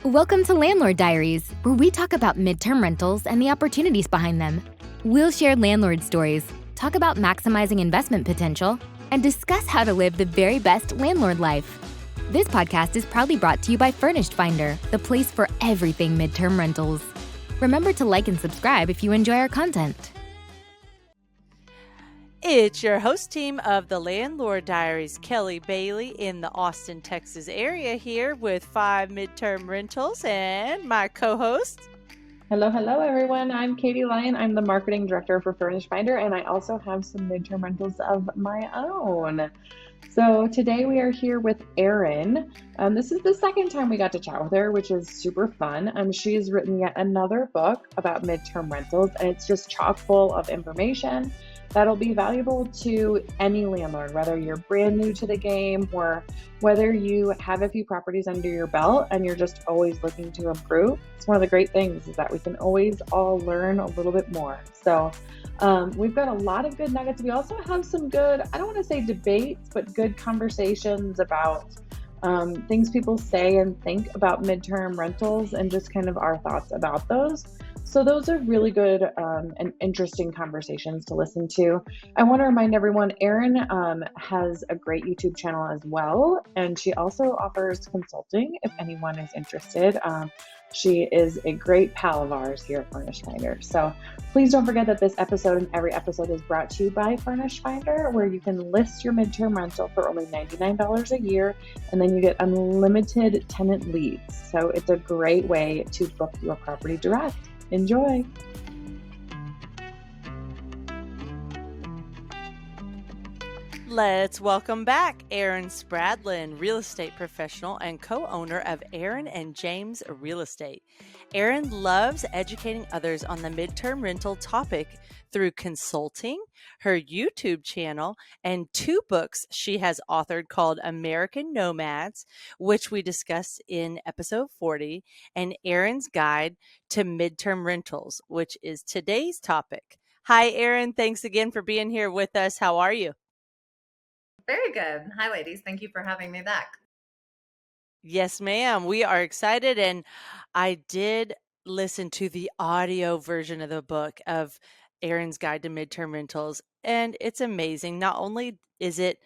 Welcome to Landlord Diaries, where we talk about midterm rentals and the opportunities behind them. We'll share landlord stories, talk about maximizing investment potential, and discuss how to live the very best landlord life. This podcast is proudly brought to you by Furnished Finder, the place for everything midterm rentals. Remember to like and subscribe if you enjoy our content. It's your host team of the Landlord Diaries, Kelly Bailey in the Austin, Texas area here with 5 midterm rentals and my co-host. Hello, everyone. I'm Katie Lyon. I'm the marketing director for Furnished Finder, and I also have some midterm rentals of my own. So today we are here with Erin. This is the second time we got to chat with her, which is super fun. She has written yet another book about midterm rentals, and it's just chock full of information that'll be valuable to any landlord, whether you're brand new to the game or whether you have a few properties under your belt and you're just always looking to improve. It's one of the great things is that we can always all learn a little bit more. So we've got a lot of good nuggets. We also have some good, I don't want to say debates, but good conversations about things people say and think about midterm rentals and just kind of our thoughts about those. So those are really good and interesting conversations to listen to. I want to remind everyone, Erin has a great YouTube channel as well, and she also offers consulting if anyone is interested. She is a great pal of ours here at Furnished Finder. So please don't forget that this episode and every episode is brought to you by Furnished Finder, where you can list your midterm rental for only $99 a year, and then you get unlimited tenant leads. So it's a great way to book your property direct. Enjoy. Let's welcome back Erin Spradlin, real estate professional and co-owner of Erin and James Real Estate. Erin loves educating others on the midterm rental topic through consulting, her YouTube channel, and 2 books she has authored called American Nomads, which we discussed in episode 40, and Erin's Guide to Midterm Rentals, which is today's topic. Hi, Erin. Thanks again for being here with us. How are you? Very good. Hi, ladies. Thank you for having me back. Yes, ma'am. We are excited. And I did listen to the audio version of the book of Erin's Guide to Midterm Rentals, and it's amazing. Not only is it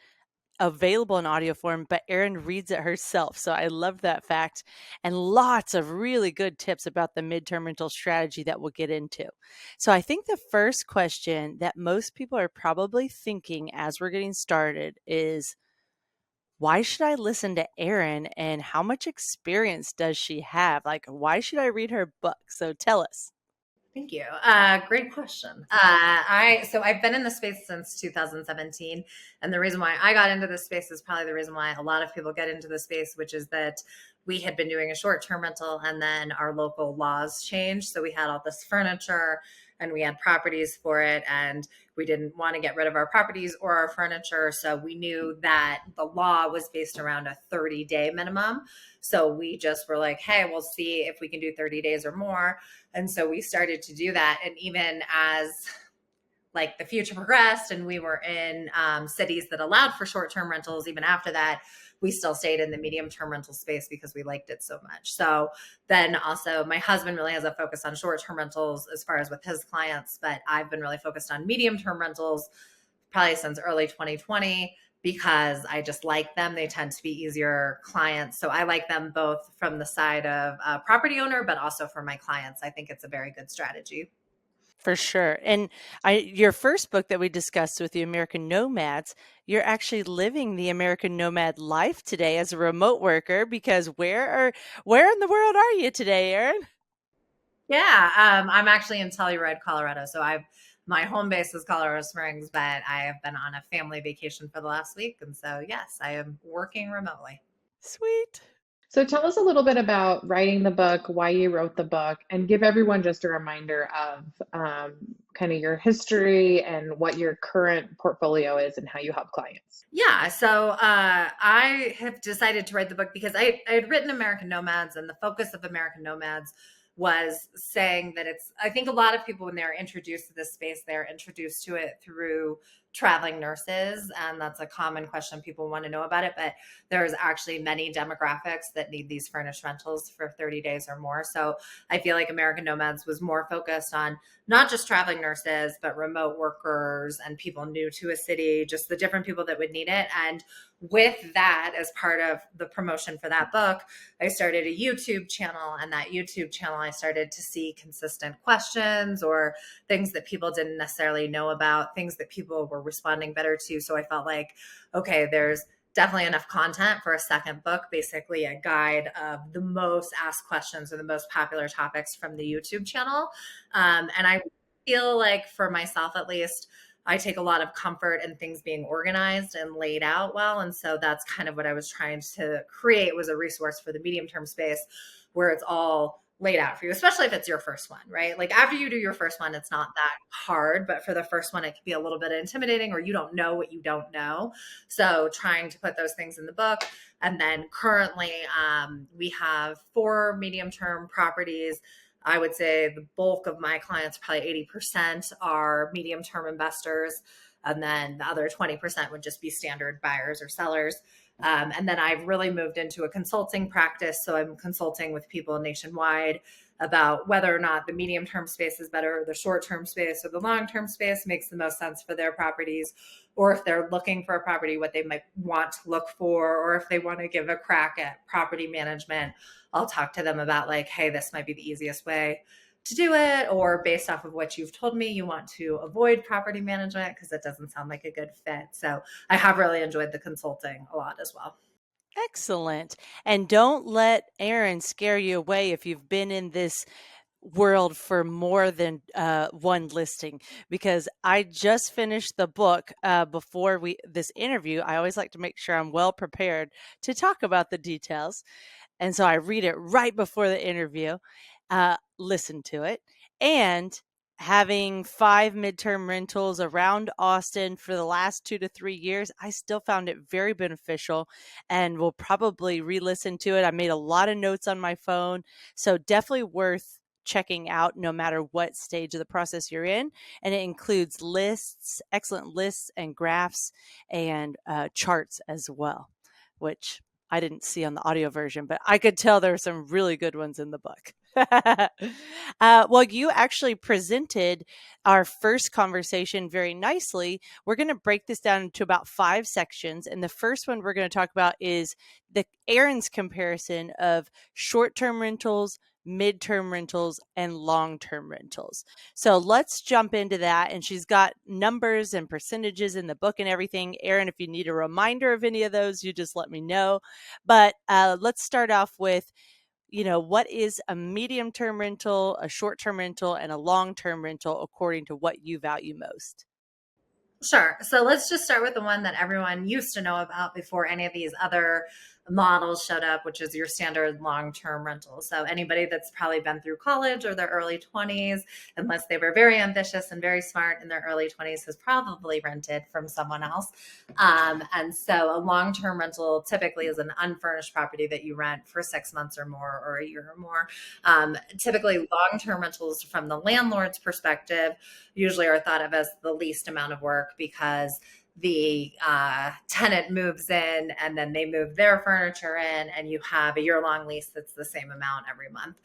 available in audio form, but Erin reads it herself. So I love that fact, and lots of really good tips about the midterm rental strategy that we'll get into. So I think the first question that most people are probably thinking as we're getting started is, why should I listen to Erin, and how much experience does she have? Like, why should I read her book? So tell us. Thank you. Great question. So I've been in the space since 2017. And the reason why I got into this space is probably the reason why a lot of people get into the space, which is that we had been doing a short-term rental and then our local laws changed. So we had all this furniture and we had properties for it, and we didn't want to get rid of our properties or our furniture. So we knew that the law was based around a 30-day minimum. So we just were like, hey, we'll see if we can do 30 days or more. And so we started to do that. And even as like the future progressed and we were in cities that allowed for short-term rentals, even after that, we still stayed in the medium-term rental space because we liked it so much. So then also my husband really has a focus on short-term rentals as far as with his clients, but I've been really focused on medium-term rentals probably since early 2020 because I just like them. They tend to be easier clients. So I like them both from the side of a property owner, but also for my clients. I think it's a very good strategy. For sure. And your first book that we discussed with the American Nomads, you're actually living the American Nomad life today as a remote worker, because where in the world are you today, Erin? Yeah, I'm actually in Telluride, Colorado. So my home base is Colorado Springs, but I have been on a family vacation for the last week. And so, yes, I am working remotely. Sweet. So tell us a little bit about writing the book, why you wrote the book, and give everyone just a reminder of kind of your history and what your current portfolio is and how you help clients. Yeah, so I have decided to write the book because I had written American Nomads, and the focus of American Nomads was saying that I think a lot of people, when they're introduced to this space, they're introduced to it through traveling nurses, and that's a common question people want to know about it, but there's actually many demographics that need these furnished rentals for 30 days or more. So I feel like American Nomads was more focused on not just traveling nurses, but remote workers and people new to a city, just the different people that would need it. And with that, as part of the promotion for that book, I started a YouTube channel, and that YouTube channel, I started to see consistent questions or things that people didn't necessarily know about, things that people were responding better to. So I felt like, okay, there's definitely enough content for a second book, basically a guide of the most asked questions or the most popular topics from the YouTube channel. And I feel like, for myself at least, I take a lot of comfort in things being organized and laid out well. And so that's kind of what I was trying to create, was a resource for the medium term space where it's all laid out for you, especially if it's your first one, right? Like after you do your first one, it's not that hard, but for the first one, it can be a little bit intimidating, or you don't know what you don't know. So trying to put those things in the book. And then currently we have 4 medium term properties. I would say the bulk of my clients, probably 80%, are medium term investors. And then the other 20% would just be standard buyers or sellers. And then I've really moved into a consulting practice. So I'm consulting with people nationwide about whether or not the medium term space is better, or the short term space, or the long term space makes the most sense for their properties, or if they're looking for a property, what they might want to look for, or if they want to give a crack at property management. I'll talk to them about like, hey, this might be the easiest way to do it, or based off of what you've told me, you want to avoid property management because it doesn't sound like a good fit. So I have really enjoyed the consulting a lot as well. Excellent. And don't let Erin scare you away if you've been in this world for more than one listing, because I just finished the book before this interview. I always like to make sure I'm well prepared to talk about the details. And so I read it right before the interview, listen to it, and having 5 midterm rentals around Austin for the last 2 to 3 years, I still found it very beneficial, and will probably re-listen to it. I made a lot of notes on my phone, so definitely worth checking out no matter what stage of the process you're in. And it includes lists, excellent lists and graphs, and charts as well, which I didn't see on the audio version, but I could tell there are some really good ones in the book. Well, you actually presented our first conversation very nicely. We're going to break this down into about 5 sections. And the first one we're going to talk about is the Erin's comparison of short-term rentals, midterm rentals, and long-term rentals. So let's jump into that. And she's got numbers and percentages in the book and everything. Erin, if you need a reminder of any of those, you just let me know. But let's start off with, what is a medium-term rental, a short-term rental, and a long-term rental according to what you value most? Sure. So let's just start with the one that everyone used to know about before any of these other models showed up, which is your standard long-term rental. So anybody that's probably been through college or their early 20s, unless they were very ambitious and very smart in their early 20s, has probably rented from someone else. And so a long-term rental typically is an unfurnished property that you rent for 6 months or more, or a year or more. Typically long-term rentals, from the landlord's perspective, usually are thought of as the least amount of work, because the tenant moves in and then they move their furniture in, and you have a year-long lease that's the same amount every month.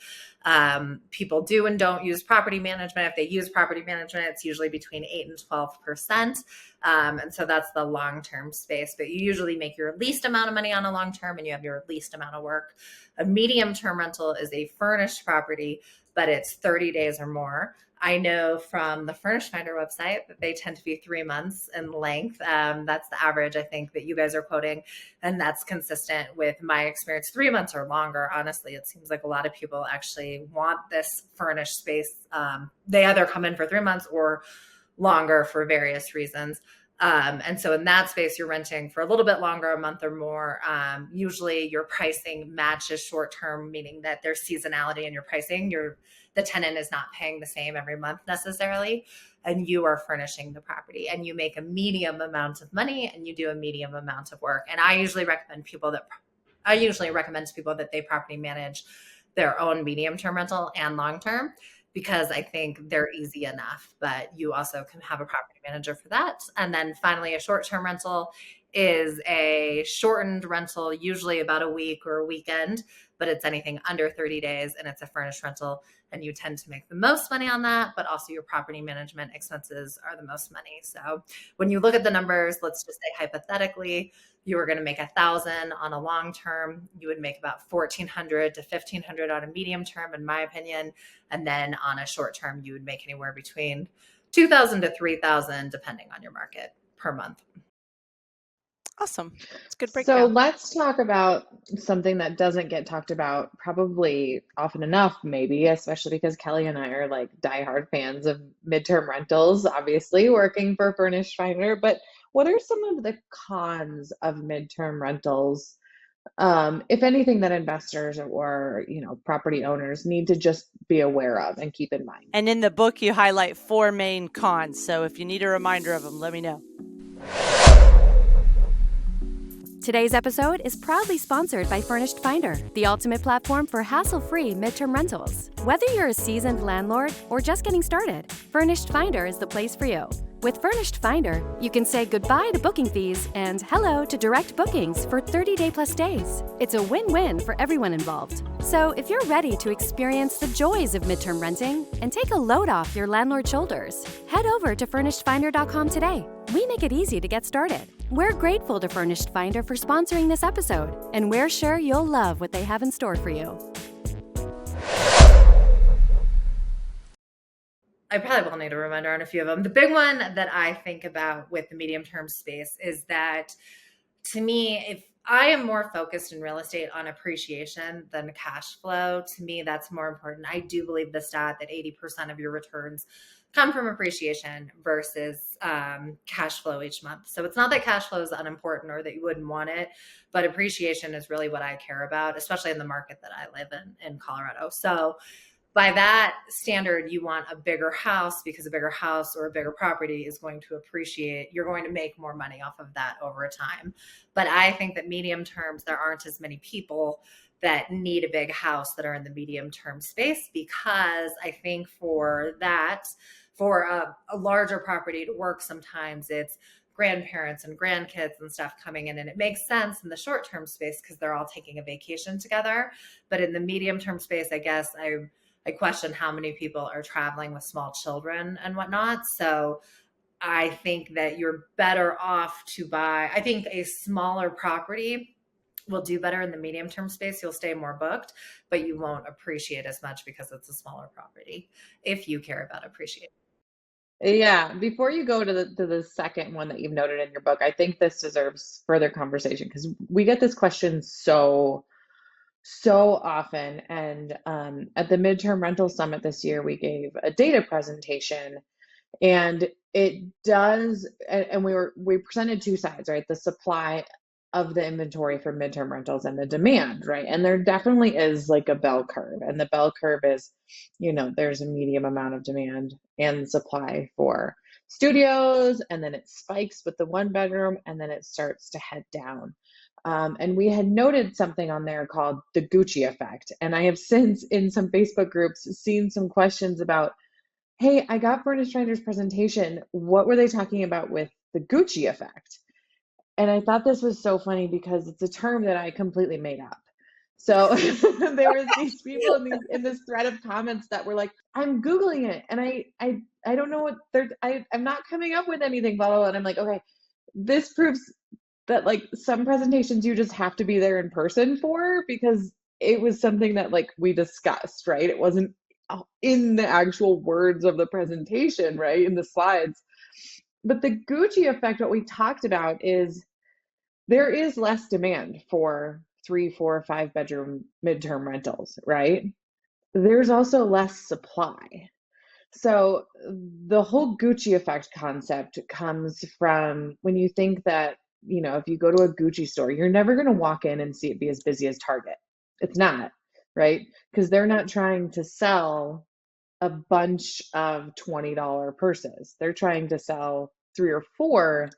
People do and don't use property management. If they use property management, it's usually between 8 and 12%. And so that's the long-term space. But you usually make your least amount of money on a long-term, and you have your least amount of work. A medium-term rental is a furnished property, but it's 30 days or more. I know from the Furnished Finder website that they tend to be 3 months in length. That's the average, I think, that you guys are quoting. And that's consistent with my experience. 3 months or longer, honestly. It seems like a lot of people actually want this furnished space. They either come in for 3 months or longer for various reasons. And so in that space, you're renting for a little bit longer, a month or more. Usually your pricing matches short-term, meaning that there's seasonality in your pricing. The tenant is not paying the same every month necessarily, and you are furnishing the property, and you make a medium amount of money and you do a medium amount of work. And I usually recommend to people that they property manage their own medium-term rental and long-term, because I think they're easy enough, but you also can have a property manager for that. And then finally, a short-term rental is a shortened rental, usually about a week or a weekend, but it's anything under 30 days and it's a furnished rental. And you tend to make the most money on that, but also your property management expenses are the most money. So when you look at the numbers, let's just say hypothetically, you were going to make 1,000 on a long term, you would make about 1,400 to 1,500 on a medium term, in my opinion. And then on a short term, you would make anywhere between 2,000 to 3,000, depending on your market, per month. Awesome. It's a good So breakdown. let's talk about something that doesn't get talked about probably often enough, maybe, especially because Kelly and I are like diehard fans of midterm rentals, obviously working for Furnished Finder. But what are some of the cons of midterm rentals, if anything, that investors or property owners need to just be aware of and keep in mind? And in the book, you highlight 4 main cons. So if you need a reminder of them, let me know. Today's episode is proudly sponsored by Furnished Finder, the ultimate platform for hassle-free midterm rentals. Whether you're a seasoned landlord or just getting started, Furnished Finder is the place for you. With Furnished Finder, you can say goodbye to booking fees and hello to direct bookings for 30-day plus stays. It's a win-win for everyone involved. So if you're ready to experience the joys of midterm renting and take a load off your landlord's shoulders, head over to FurnishedFinder.com today. We make it easy to get started. We're grateful to Furnished Finder for sponsoring this episode, and we're sure you'll love what they have in store for you. I probably will need a reminder on a few of them. The big one that I think about with the medium-term space is that, to me, if I am more focused in real estate on appreciation than cash flow, to me, that's more important. I do believe the stat that 80% of your returns come from appreciation versus cash flow each month. So it's not that cash flow is unimportant or that you wouldn't want it, but appreciation is really what I care about, especially in the market that I live in Colorado. So by that standard, you want a bigger house because a bigger house or a bigger property is going to appreciate. You're going to make more money off of that over time. But I think that medium terms, there aren't as many people that need a big house that are in the medium term space, because I think for a larger property to work, sometimes it's grandparents and grandkids and stuff coming in, and it makes sense in the short-term space because they're all taking a vacation together. But in the medium-term space, I guess I question how many people are traveling with small children and whatnot. So I think that you're better off to buy, I think a smaller property will do better in the medium term space. You'll stay more booked, but you won't appreciate as much because it's a smaller property if you care about appreciation. Yeah, before you go to the second one that you've noted in your book, I think this deserves further conversation because we get this question so often. And at the Midterm Rental Summit this year, we gave a data presentation, and it does, and we presented two sides, right? The supply of the inventory for midterm rentals and the demand, right? And there definitely is like a bell curve, and the bell curve is, there's a medium amount of demand and supply for studios, and then it spikes with the 1 bedroom, and then it starts to head down. And we had noted something on there called the Gucci effect. And I have since in some Facebook groups seen some questions about, hey, I got Furnished Finder's presentation. What were they talking about with the Gucci effect? And I thought this was so funny because it's a term that I completely made up. So there was these people in this thread of comments that were like, I'm Googling it and I don't know what I'm not coming up with anything, blah, blah, blah. And I'm like, okay, this proves that like some presentations you just have to be there in person for, because it was something that like we discussed, right? It wasn't in the actual words of the presentation, right? In the slides. But the Gucci effect, what we talked about is there is less demand for 3, 4, 5 bedroom midterm rentals, right? There's also less supply. So the whole Gucci effect concept comes from when you think that, if you go to a Gucci store, you're never going to walk in and see it be as busy as Target. It's not, right? Because they're not trying to sell a bunch of $20 purses. They're trying to sell 3 or 4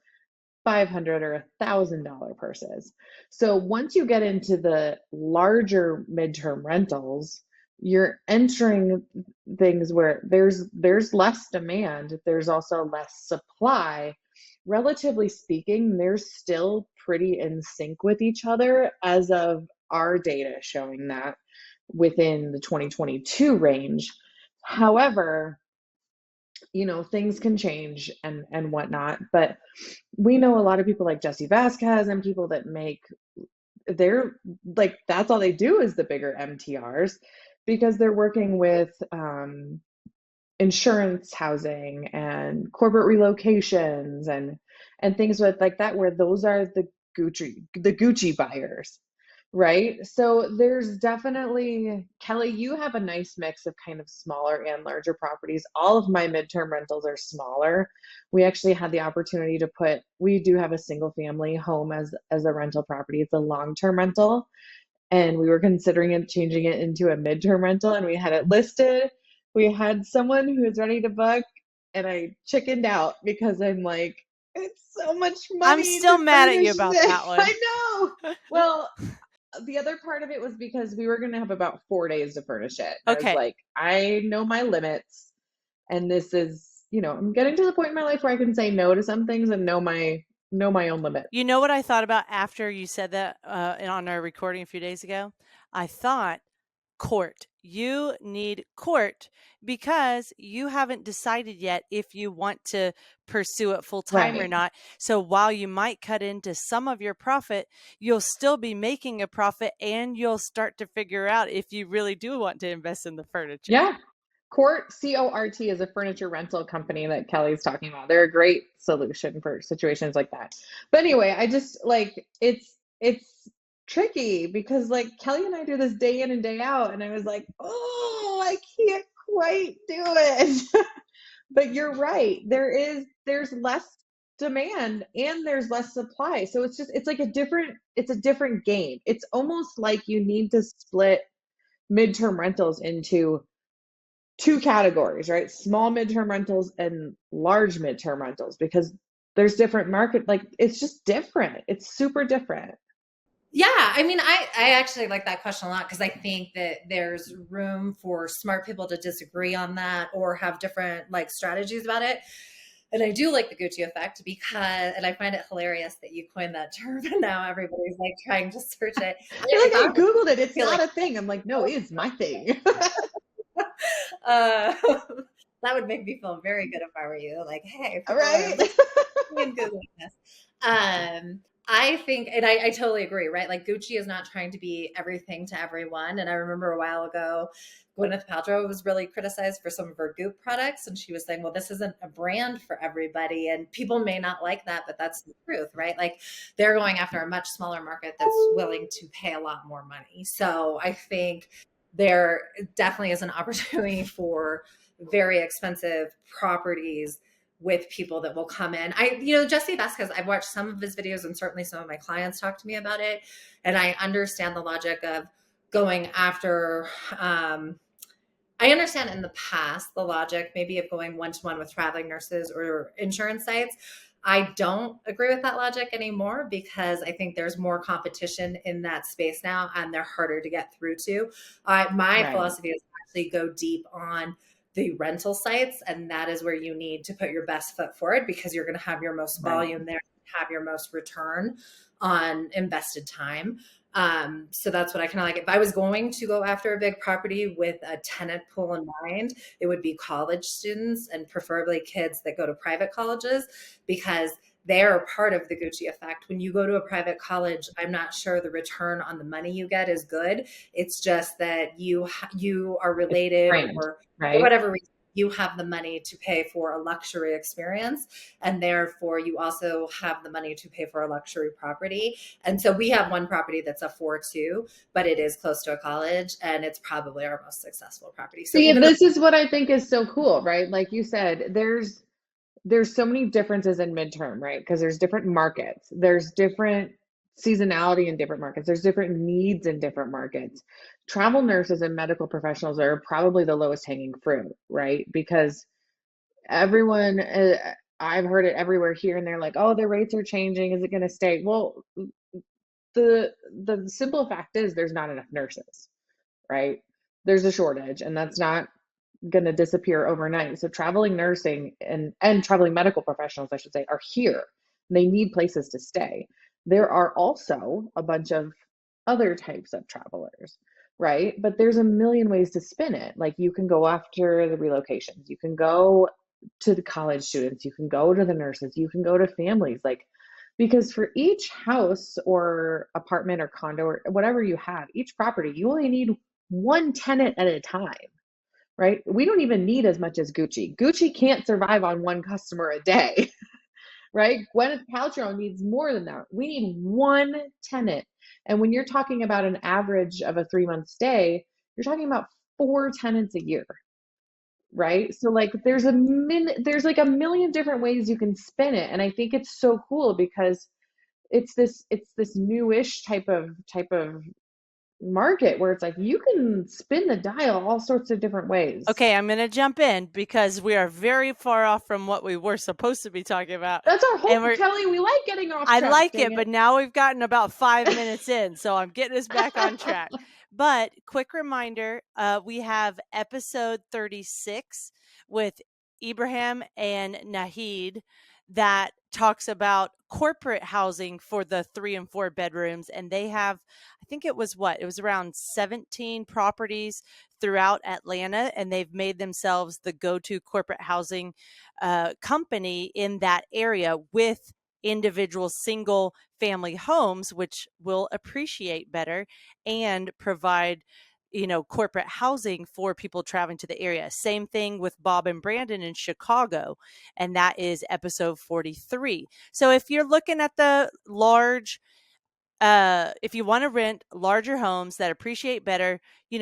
$500 or $1,000 purses. So once you get into the larger midterm rentals, you're entering things where there's less demand, there's also less supply. Relatively speaking, they're still pretty in sync with each other as of our data showing that within the 2022 range. However, things can change and whatnot, but we know a lot of people like Jesse Vasquez and people that they're like, that's all they do is the bigger MTRs because they're working with insurance housing and corporate relocations and things like that, where those are the Gucci buyers, right? So there's definitely, Kelly, you have a nice mix of kind of smaller and larger properties. All of my midterm rentals are smaller. We actually had the opportunity to we do have a single family home as a rental property. It's a long-term rental, and we were considering changing it into a midterm rental, and we had it listed. We had someone who was ready to book, and I chickened out because I'm like, it's so much money. I'm still to mad at you furnish about this. that one. I know. Well, the other part of it was because we were going to have about 4 days to furnish it. I was Okay. like, I know my limits, and this is, I'm getting to the point in my life where I can say no to some things and know my own limits. You know what I thought about after you said that on our recording a few days ago? I thought court. You need court because you haven't decided yet if you want to pursue it full time or Right. not. So while you might cut into some of your profit, you'll still be making a profit, and you'll start to figure out if you really do want to invest in the furniture. Yeah. CORT is a furniture rental company that Kelly's talking about. They're a great solution for situations like that. But anyway, I just like, it's tricky because like Kelly and I do this day in and day out, and I was like, oh, I can't quite do it. But you're right. There's less demand and there's less supply. So it's like it's a different game. It's almost like you need to split midterm rentals into two categories, right? Small midterm rentals and large midterm rentals, because there's different market, like it's just different. It's super different. Yeah, I mean, I actually like that question a lot because I think that there's room for smart people to disagree on that or have different like strategies about it. And I do like the Gucci effect and I find it hilarious that you coined that term and now everybody's like trying to search it. I Googled it. It's not like a thing. I'm like, no, it's my thing. that would make me feel very good if I were you. Like, hey, Right? Googling this. I think, and I totally agree, right? Like Gucci is not trying to be everything to everyone. And I remember a while ago, Gwyneth Paltrow was really criticized for some of her Goop products. And she was saying, well, this isn't a brand for everybody. And people may not like that, but that's the truth, right? Like they're going after a much smaller market that's willing to pay a lot more money. So I think there definitely is an opportunity for very expensive properties with people that will come in. Jesse Vasquez, I've watched some of his videos and certainly some of my clients talk to me about it. And I understand the logic of going after, I understand in the past, the logic maybe of going one-to-one with traveling nurses or insurance sites. I don't agree with that logic anymore because I think there's more competition in that space now and they're harder to get through to. My philosophy is actually go deep on the rental sites, and that is where you need to put your best foot forward because you're going to have your most volume there, have your most return on invested time. So that's what I kind of like. If I was going to go after a big property with a tenant pool in mind, it would be college students and preferably kids that go to private colleges because they're part of the Gucci effect. When you go to a private college, I'm not sure the return on the money you get is good. It's just that you are related or for whatever reason, you have the money to pay for a luxury experience. And therefore you also have the money to pay for a luxury property. And so we have one property that's a 4.2, but it is close to a college and it's probably our most successful property. So See, this is what I think is so cool, right? Like you said, there's so many differences in midterm, right? Because there's different markets, there's different seasonality in different markets, there's different needs in different markets. Travel nurses and medical professionals are probably the lowest hanging fruit, right? Because everyone, I've heard it everywhere here, and they're like, oh, the rates are changing. Is it going to stay? Well, the simple fact is there's not enough nurses, right? there's a shortage, and that's not going to disappear overnight. So traveling nursing and traveling medical professionals, I should say, are here. They need places to stay. There are also a bunch of other types of travelers, right? But there's a million ways to spin it. Like you can go after the relocations, you can go to the college students, you can go to the nurses, you can go to families, like because for each house or apartment or condo or whatever you have, each property, you only need one tenant at a time, right? We don't even need as much as Gucci. Gucci can't survive on one customer a day, right? Gwyneth Paltrow needs more than that. We need one tenant. And when you're talking about an average of a 3-month stay, you're talking about 4 tenants a year, right? So like there's like a million different ways you can spin it. And I think it's so cool because it's this newish type of market where it's like you can spin the dial all sorts of different ways. Okay, I'm going to jump in because we are very far off from what we were supposed to be talking about. That's our whole Kelly. We like getting off track. I like it, but now we've gotten about 5 minutes in, so I'm getting us back on track. But quick reminder, we have episode 36 with Ibrahim and Nahid that talks about corporate housing for the 3 and 4 bedrooms. And they have, I think it was around 17 properties throughout Atlanta, and they've made themselves the go-to corporate housing company in that area with individual single family homes, which will appreciate better and provide corporate housing for people traveling to the area. Same thing with Bob and Brandon in Chicago, and that is episode 43. So if you're looking at the large, if you want to rent larger homes that appreciate better,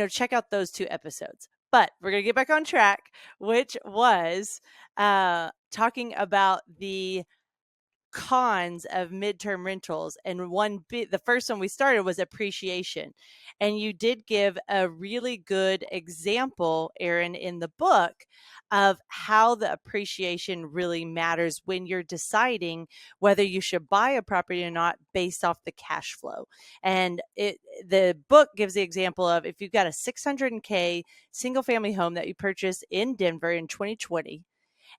check out those 2 episodes. But we're going to get back on track, which was talking about the cons of midterm rentals. And the first one we started was appreciation. And you did give a really good example, Erin, in the book of how the appreciation really matters when you're deciding whether you should buy a property or not based off the cash flow. And the book gives the example of if you've got a $600K single family home that you purchased in Denver in 2020,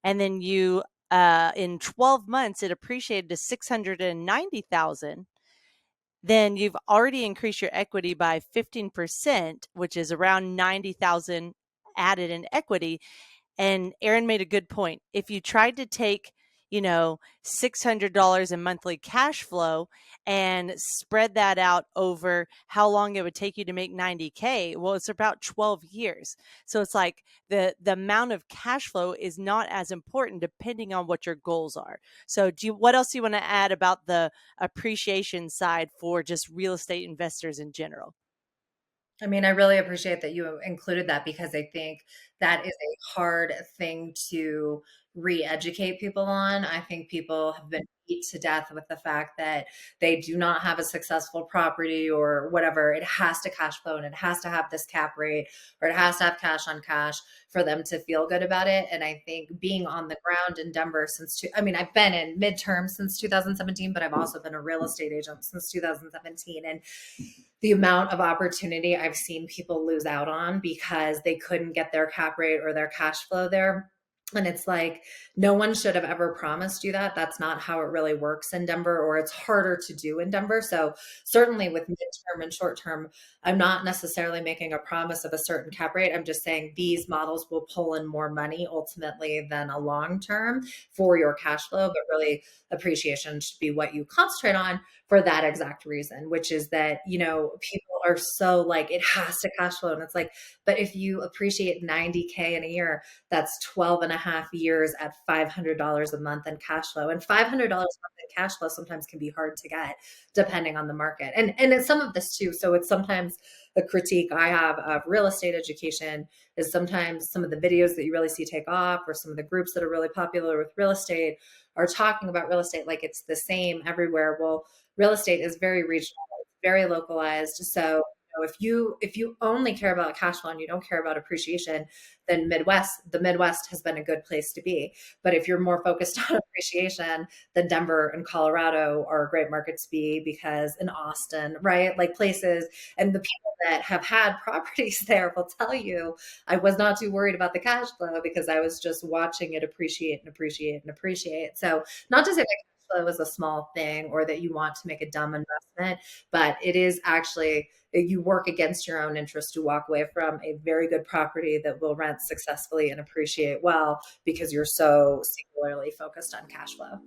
and then you in 12 months it appreciated to 690,000, then you've already increased your equity by 15%, which is around 90,000 added in equity. And Erin made a good point. If you tried to take, $600 in monthly cash flow and spread that out over how long it would take you to make 90K, well, it's about 12 years. So it's like the amount of cash flow is not as important depending on what your goals are. So what else do you want to add about the appreciation side for just real estate investors in general? I mean, I really appreciate that you included that because I think that is a hard thing to re-educate people on. I think people have been beat to death with the fact that they do not have a successful property or whatever. It has to cash flow and it has to have this cap rate or it has to have cash on cash for them to feel good about it. And I think being on the ground in Denver I've been in midterm since 2017, but I've also been a real estate agent since 2017. And the amount of opportunity I've seen people lose out on because they couldn't get their cap rate or their cash flow there. And it's like, no one should have ever promised you that. That's not how it really works in Denver, or it's harder to do in Denver. So certainly with midterm and short term, I'm not necessarily making a promise of a certain cap rate. I'm just saying these models will pull in more money ultimately than a long term for your cash flow, but really appreciation should be what you concentrate on for that exact reason, which is that, people are so like, it has to cash flow. And it's like, but if you appreciate 90K in a year, that's 12 and a half years at $500 a month in cash flow. And $500 a month in cash flow sometimes can be hard to get depending on the market. And it's some of this too. So it's sometimes the critique I have of real estate education is sometimes some of the videos that you really see take off, or some of the groups that are really popular with real estate are talking about real estate like it's the same everywhere. Well, real estate is very regional, it's very localized. So So if you only care about cash flow and you don't care about appreciation, then the Midwest has been a good place to be. But if you're more focused on appreciation, then Denver and Colorado are a great market to be, because in Austin, right? Like places, and the people that have had properties there will tell you, I was not too worried about the cash flow because I was just watching it appreciate and appreciate and appreciate. So not to say that cash flow is a small thing or that you want to make a dumb investment, but it is actually, you work against your own interest to walk away from a very good property that will rent successfully and appreciate well because you're so singularly focused on cash flow.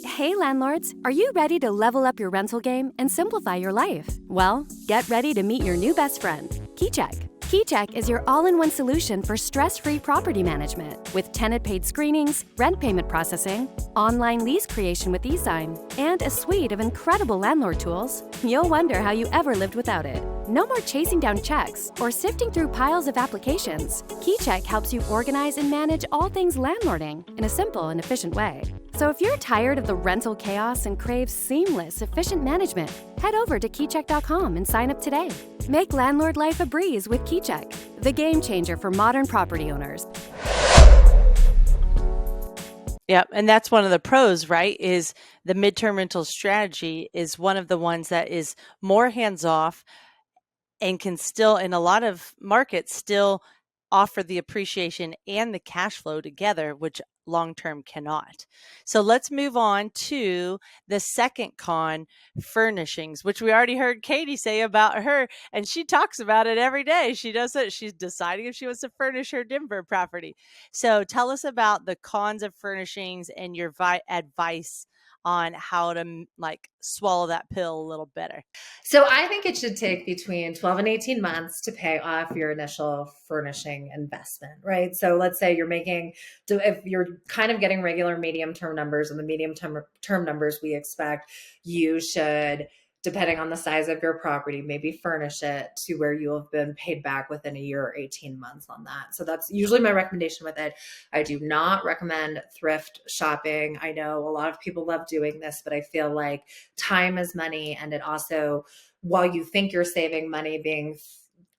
Hey landlords, are you ready to level up your rental game and simplify your life? Well, get ready to meet your new best friend, KeyCheck. KeyCheck is your all-in-one solution for stress-free property management with tenant-paid screenings, rent payment processing, online lease creation with eSign, and a suite of incredible landlord tools. You'll wonder how you ever lived without it. No more chasing down checks or sifting through piles of applications. KeyCheck helps you organize and manage all things landlording in a simple and efficient way. So if you're tired of the rental chaos and crave seamless, efficient management, head over to keycheck.com and sign up today. Make landlord life a breeze with KeyCheck, the game changer for modern property owners. Yeah, and that's one of the pros, right? Is the midterm rental strategy is one of the ones that is more hands-off and can still, in a lot of markets, still offer the appreciation and the cash flow together, which long-term cannot. So let's move on to the second con, furnishings, which we already heard Katie say about her, and she talks about it every day. She does it. She's deciding if she wants to furnish her Denver property. So tell us about the cons of furnishings and your advice on how to swallow that pill a little better. So I think it should take between 12 and 18 months to pay off your initial furnishing investment, right? So let's say if you're kind of getting regular medium-term numbers, and the medium-term numbers we expect, you should, depending on the size of your property, maybe furnish it to where you have been paid back within a year or 18 months on that. So that's usually my recommendation with it. I do not recommend thrift shopping. I know a lot of people love doing this, but I feel like time is money. And it also, while you think you're saving money being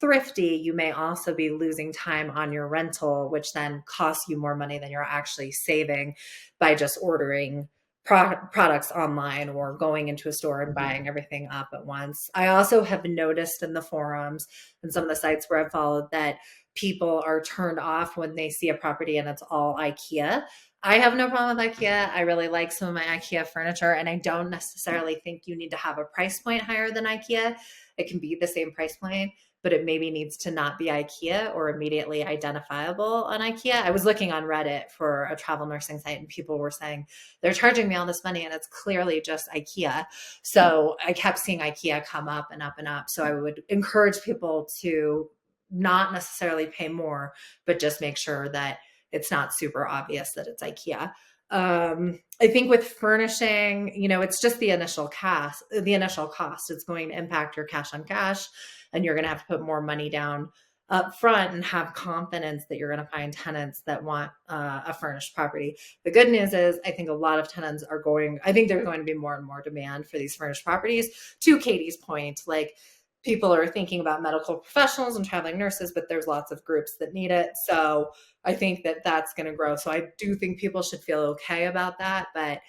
thrifty, you may also be losing time on your rental, which then costs you more money than you're actually saving by just ordering products online or going into a store and buying everything up at once. I also have noticed in the forums and some of the sites where I've followed that people are turned off when they see a property and it's all IKEA. I have no problem with IKEA. I really like some of my IKEA furniture, and I don't necessarily think you need to have a price point higher than IKEA. It can be the same price point, but it maybe needs to not be IKEA or immediately identifiable on IKEA. I was looking on Reddit for a travel nursing site, and people were saying they're charging me all this money and it's clearly just IKEA. So I kept seeing IKEA come up and up and up. So I would encourage people to not necessarily pay more, but just make sure that it's not super obvious that it's IKEA. I think with furnishing, it's just the initial cost. It's going to impact your cash on cash, and you're going to have to put more money down up front and have confidence that you're going to find tenants that want a furnished property. The good news is I think a lot of tenants I think there's going to be more and more demand for these furnished properties. To Katie's point, like, people are thinking about medical professionals and traveling nurses, but there's lots of groups that need it. So I think that that's going to grow. So I do think people should feel okay about that. But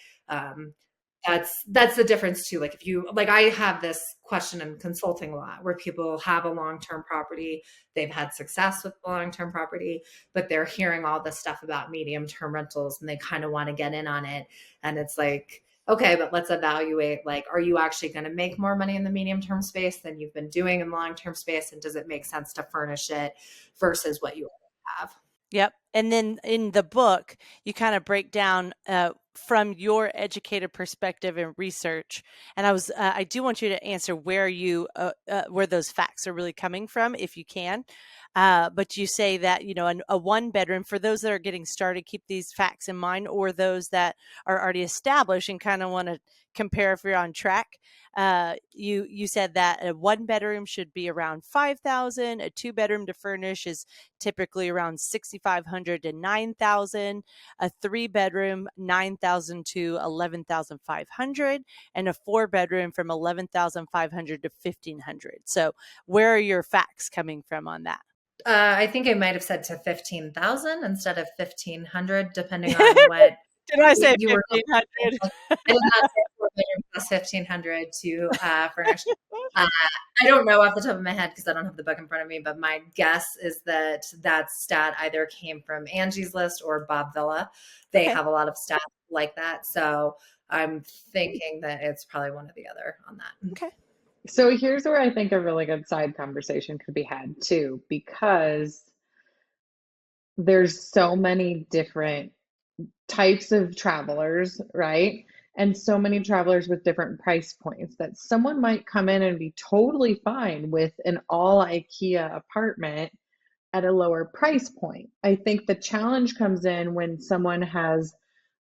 that's the difference too. Like I have this question in consulting a lot where people have a long-term property, they've had success with the long-term property, but they're hearing all this stuff about medium-term rentals and they kind of want to get in on it. And it's like, okay, but let's evaluate, are you actually going to make more money in the medium-term space than you've been doing in long-term space? And does it make sense to furnish it versus what you have? Yep. And then in the book, you kind of break down from your educated perspective and research. And I do want you to answer where those facts are really coming from, if you can. But you say that, a one bedroom, for those that are getting started, keep these facts in mind, or those that are already established and kind of want to compare if you're on track. You said that a one bedroom should be around $5,000. A two bedroom to furnish is typically around $6,500. $7,500 to $9,000, a 3-bedroom $9,000 to $11,500, and a 4-bedroom from $11,500 to $1,500. So where are your facts coming from on that? I think I might have said to 15,000 instead of 1,500, depending on what Did I say you were. 1,500? I did not say 4 bedroom plus 1,500 to furnish. I don't know off the top of my head because I don't have the book in front of me, but my guess is that that stat either came from Angie's List or Bob Villa. They Okay. have a lot of stats like that. So I'm thinking that it's probably one or the other on that. Okay. So here's where I think a really good side conversation could be had too, because there's so many different types of travelers, right? And so many travelers with different price points that someone might come in and be totally fine with an all IKEA apartment at a lower price point. I think the challenge comes in when someone has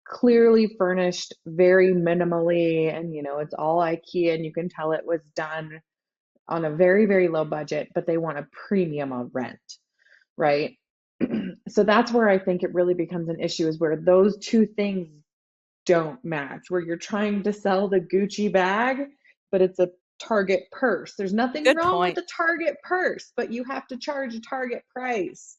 clearly furnished very minimally and it's all IKEA and you can tell it was done on a very, very low budget, but they want a premium on rent, right? So that's where I think it really becomes an issue, is where those two things don't match, where you're trying to sell the Gucci bag, but it's a Target purse. There's nothing Good wrong point. with the Target purse, but you have to charge a Target price.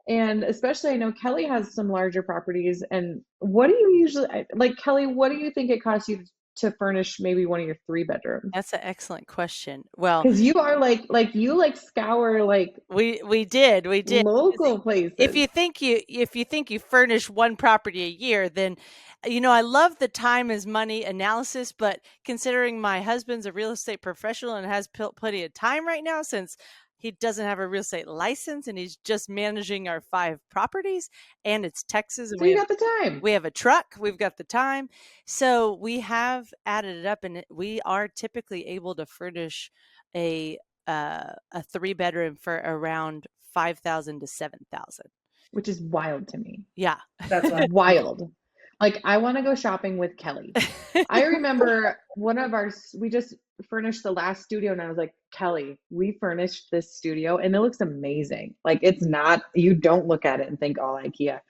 And especially, I know Kelly has some larger properties. And what do you usually, like, Kelly, what do you think it costs you to furnish maybe one of your 3 bedrooms? That's an excellent question. Well, Because you are like you scour we did. local places. If you think you furnish one property a year, then I love the time is money analysis, but considering my husband's a real estate professional and has plenty of time right now, since he doesn't have a real estate license and he's just managing our 5 properties, and it's Texas, and So you got the time. we have a truck, we've got the time. So we have added it up, and we are typically able to furnish a 3-bedroom for around 5,000 to 7,000. Which is wild to me. Yeah. That's what Wild. Like, I want to go shopping with Kelly. I remember we just furnished the last studio, and I was like, Kelly, we furnished this studio and it looks amazing. Like, it's not, you don't look at it and think all IKEA.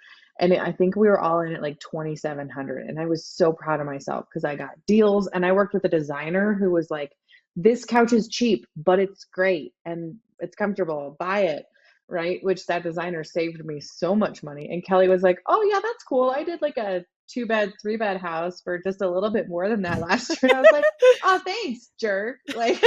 And I think we were all in at like 2,700. And I was so proud of myself because I got deals, and I worked with a designer who was like, this couch is cheap, but it's great and it's comfortable. Buy it. Right. Which that designer saved me so much money. And Kelly was like, oh yeah, that's cool. I did like a 2-bed, 3-bed house for just a little bit more than that last year. And I was like, oh, thanks, jerk. Like,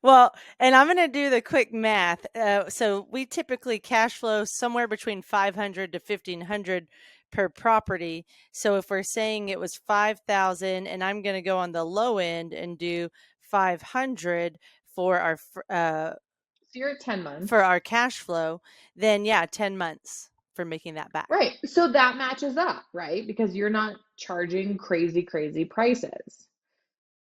Well, and I'm going to do the quick math. So we typically cash flow somewhere between 500 to 1,500 per property. So if we're saying it was 5,000, and I'm going to go on the low end and do 500 for our so you're at 10 months. for our cash flow, then yeah, 10 months for making that back. Right. So that matches up, right? Because you're not charging crazy, crazy prices.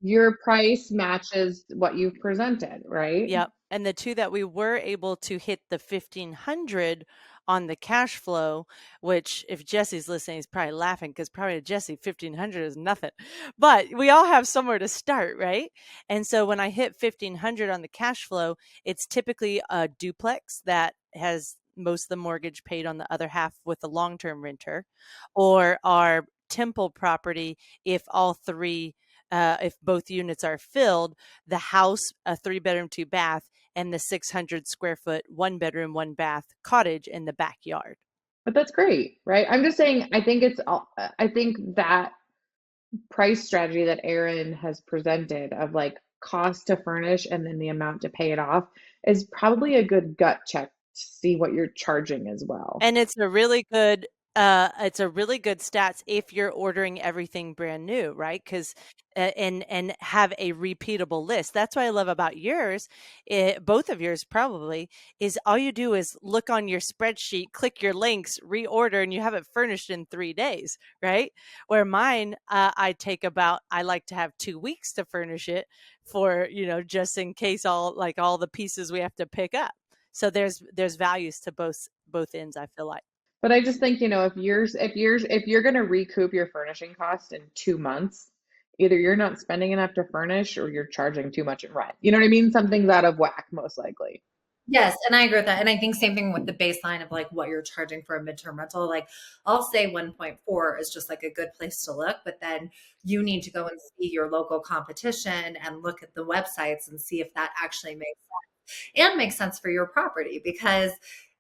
Your price matches what you've presented, right? Yep. And the two that we were able to hit the 1,500 on the cash flow, which if Jesse's listening, he's probably laughing because probably to Jesse, 1,500 is nothing. But we all have somewhere to start, right? And so when I hit 1,500 on the cash flow, it's typically a duplex that has most of the mortgage paid on the other half with a long-term renter, or our Temple property, if all three if both units are filled, the house, a 3-bedroom, 2-bath, and the 600 square foot, 1-bedroom, 1-bath cottage in the backyard. But that's great, right? I'm just saying, I think that price strategy that Erin has presented of like cost to furnish and then the amount to pay it off is probably a good gut check to see what you're charging as well. And it's a really good stats if you're ordering everything brand new, right? Because and have a repeatable list. That's what I love about yours, both of yours probably, is all you do is look on your spreadsheet, click your links, reorder, and you have it furnished in 3 days, right? Where mine, I like to have 2 weeks to furnish it for, just in case all the pieces we have to pick up. So there's values to both ends, I feel like. But I just think, if you're going to recoup your furnishing cost in 2 months, either you're not spending enough to furnish or you're charging too much in rent. You know what I mean? Something's out of whack, most likely. Yes, and I agree with that. And I think same thing with the baseline of like what you're charging for a midterm rental. Like I'll say 1.4 is just like a good place to look, but then you need to go and see your local competition and look at the websites and see if that actually makes and makes sense for your property. Because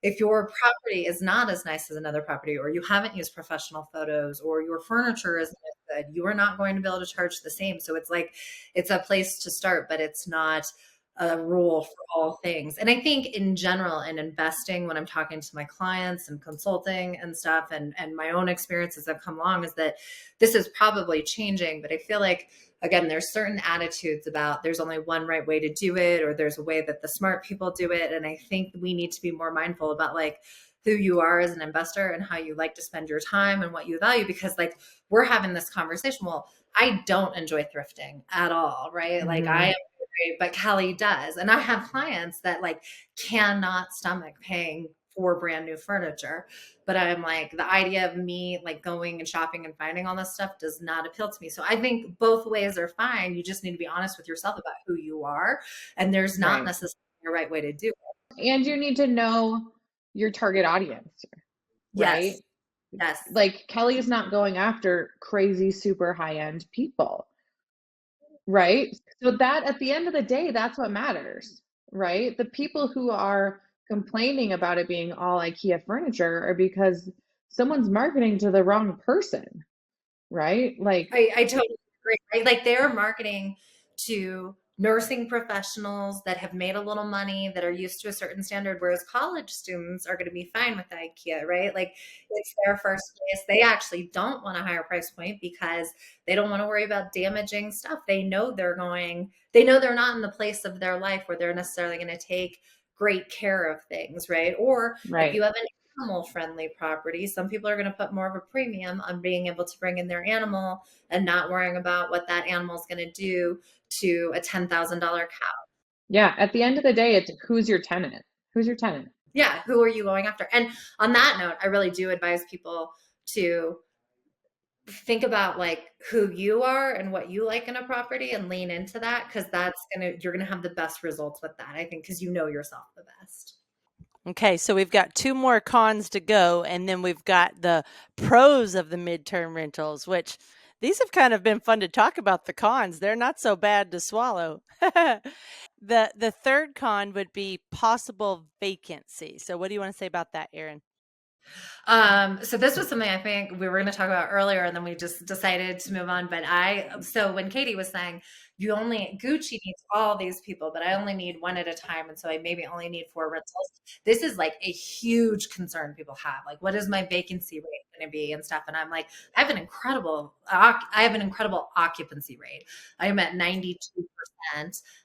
if your property is not as nice as another property, or you haven't used professional photos, or your furniture isn't as good, you are not going to be able to charge the same. So it's like it's a place to start, but it's not a rule for all things. And I think in general in investing, when I'm talking to my clients and consulting and stuff, and my own experiences have come along, is that this is probably changing. But I feel like again, there's certain attitudes about there's only one right way to do it, or there's a way that the smart people do it. And I think we need to be more mindful about like who you are as an investor and how you like to spend your time and what you value. Because like we're having this conversation. Well, I don't enjoy thrifting at all, right? Like I am, but Kelly does. And I have clients that like cannot stomach paying for brand new furniture. But I'm like, the idea of me like going and shopping and finding all this stuff does not appeal to me. So I think both ways are fine. You just need to be honest with yourself about who you are. And there's not necessarily a right way to do it. And you need to know your target audience, right? Yes. Like Kelly's not going after crazy, super high-end people, right? So that at the end of the day, that's what matters, right? The people who are complaining about it being all IKEA furniture are because someone's marketing to the wrong person, right? Like I totally agree. Right? Like they're marketing to nursing professionals that have made a little money, that are used to a certain standard, whereas college students are going to be fine with IKEA, right? Like it's their first place. They actually don't want a higher price point because they don't want to worry about damaging stuff. They know they're not in the place of their life where they're necessarily going to take great care of things, right? Or if you have an animal friendly property, some people are going to put more of a premium on being able to bring in their animal and not worrying about what that animal is going to do to a $10,000 cow. Yeah, at the end of the day, it's who's your tenant? Who's your tenant? Yeah, who are you going after? And on that note, I really do advise people to think about like who you are and what you like in a property and lean into that, because you're gonna have the best results with that, I think, because you know yourself the best. Okay, so we've got two more cons to go, and then we've got the pros of the midterm rentals, which these have kind of been fun to talk about the cons. They're not so bad to swallow. The third con would be possible vacancy. So what do you want to say about that, Erin? So this was something I think we were going to talk about earlier, and then we just decided to move on. But so when Katie was saying Gucci needs all these people, but I only need one at a time, and so I maybe only need 4 rentals. This is like a huge concern people have. Like, what is my vacancy rate going to be and stuff? And I'm like, I have an incredible occupancy rate. I am at 92%,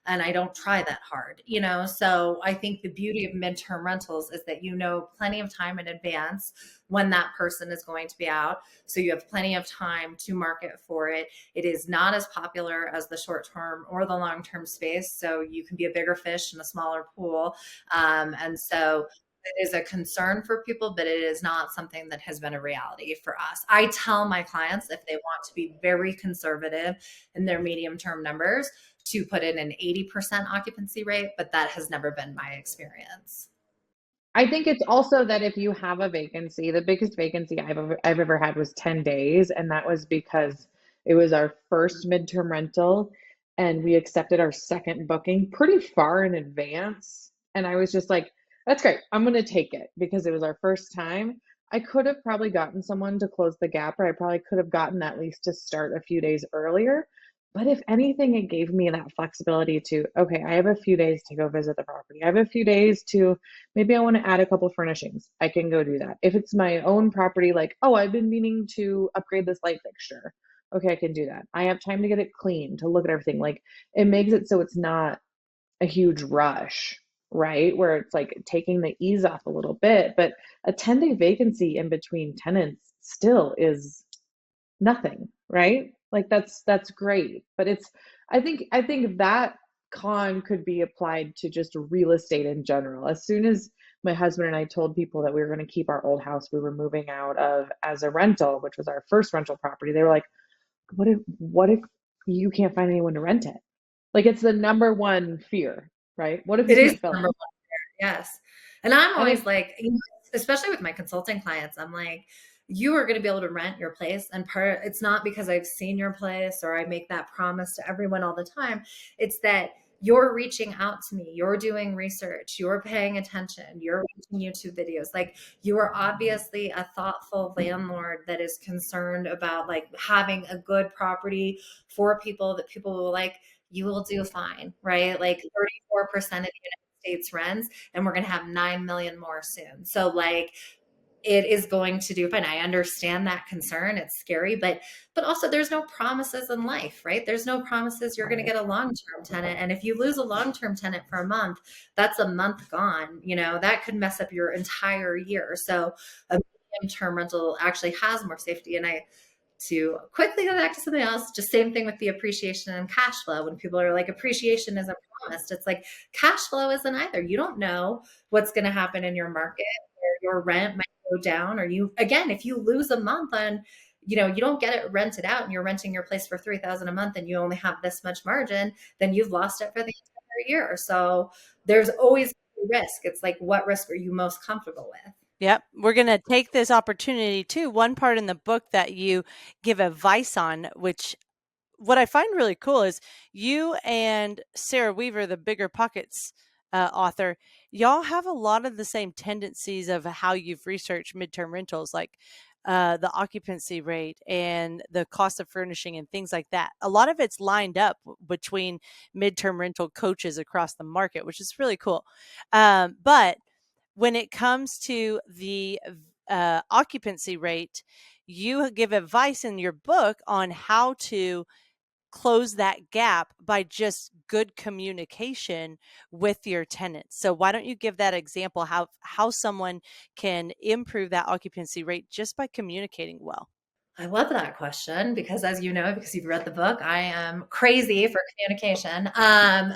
and I don't try that hard, you know? So I think the beauty of midterm rentals is that you know plenty of time in advance when that person is going to be out. So you have plenty of time to market for it. It is not as popular as the short term or the long term space. So you can be a bigger fish in a smaller pool. And so it is a concern for people, but it is not something that has been a reality for us. I tell my clients if they want to be very conservative in their medium term numbers to put in an 80% occupancy rate, but that has never been my experience. I think it's also that if you have a vacancy, the biggest vacancy I've ever had was 10 days, and that was because it was our first midterm rental and we accepted our second booking pretty far in advance. And I was just like, that's great. I'm going to take it because it was our first time. I could have probably gotten someone to close the gap, or I probably could have gotten at least to start a few days earlier. But if anything, it gave me that flexibility to, okay, I have a few days to go visit the property. I have a few days to, maybe I want to add a couple furnishings. I can go do that. If it's my own property, like, oh, I've been meaning to upgrade this light fixture. Okay, I can do that. I have time to get it clean, to look at everything. Like, it makes it so it's not a huge rush, right? Where it's like taking the ease off a little bit. But a 10-day vacancy in between tenants still is nothing, right? Like that's great. But I think that con could be applied to just real estate in general. As soon as my husband and I told people that we were going to keep our old house we were moving out of as a rental, which was our first rental property, they were like, what if you can't find anyone to rent it? Like it's the number one fear, right? What if you It is can't fill number it? one. Yes. And I'm And always like, especially with my consulting clients, I'm like, you are going to be able to rent your place. And it's not because I've seen your place or I make that promise to everyone all the time. It's that you're reaching out to me, you're doing research, you're paying attention, you're watching YouTube videos. Like, you are obviously a thoughtful landlord that is concerned about like having a good property for people that people will like. You will do fine, right? Like 34% of the United States rents, and we're going to have 9 million more soon. So like, it is going to do fine. I understand that concern. It's scary, but also there's no promises in life, right? There's no promises you're going to get a long-term tenant. And if you lose a long-term tenant for a month, that's a month gone. That could mess up your entire year. So a medium-term rental actually has more safety. And to quickly go back to something else, just same thing with the appreciation and cash flow. When people are like, appreciation isn't promised, it's like cash flow isn't either. You don't know what's going to happen in your market, or your rent might go down, or again, if you lose a month on, you don't get it rented out and you're renting your place for $3,000 a month and you only have this much margin, then you've lost it for the entire year. So there's always risk. It's like, what risk are you most comfortable with? Yep. We're going to take this opportunity too. One part in the book that you give advice on, which what I find really cool is you and Sarah Weaver, the Bigger Pockets author, y'all have a lot of the same tendencies of how you've researched midterm rentals, like the occupancy rate and the cost of furnishing and things like that. A lot of it's lined up between midterm rental coaches across the market, which is really cool. But when it comes to the occupancy rate, you give advice in your book on how to close that gap by just good communication with your tenants. So why don't you give that example, how someone can improve that occupancy rate just by communicating well? I love that question because, as you know, because you've read the book, I am crazy for communication.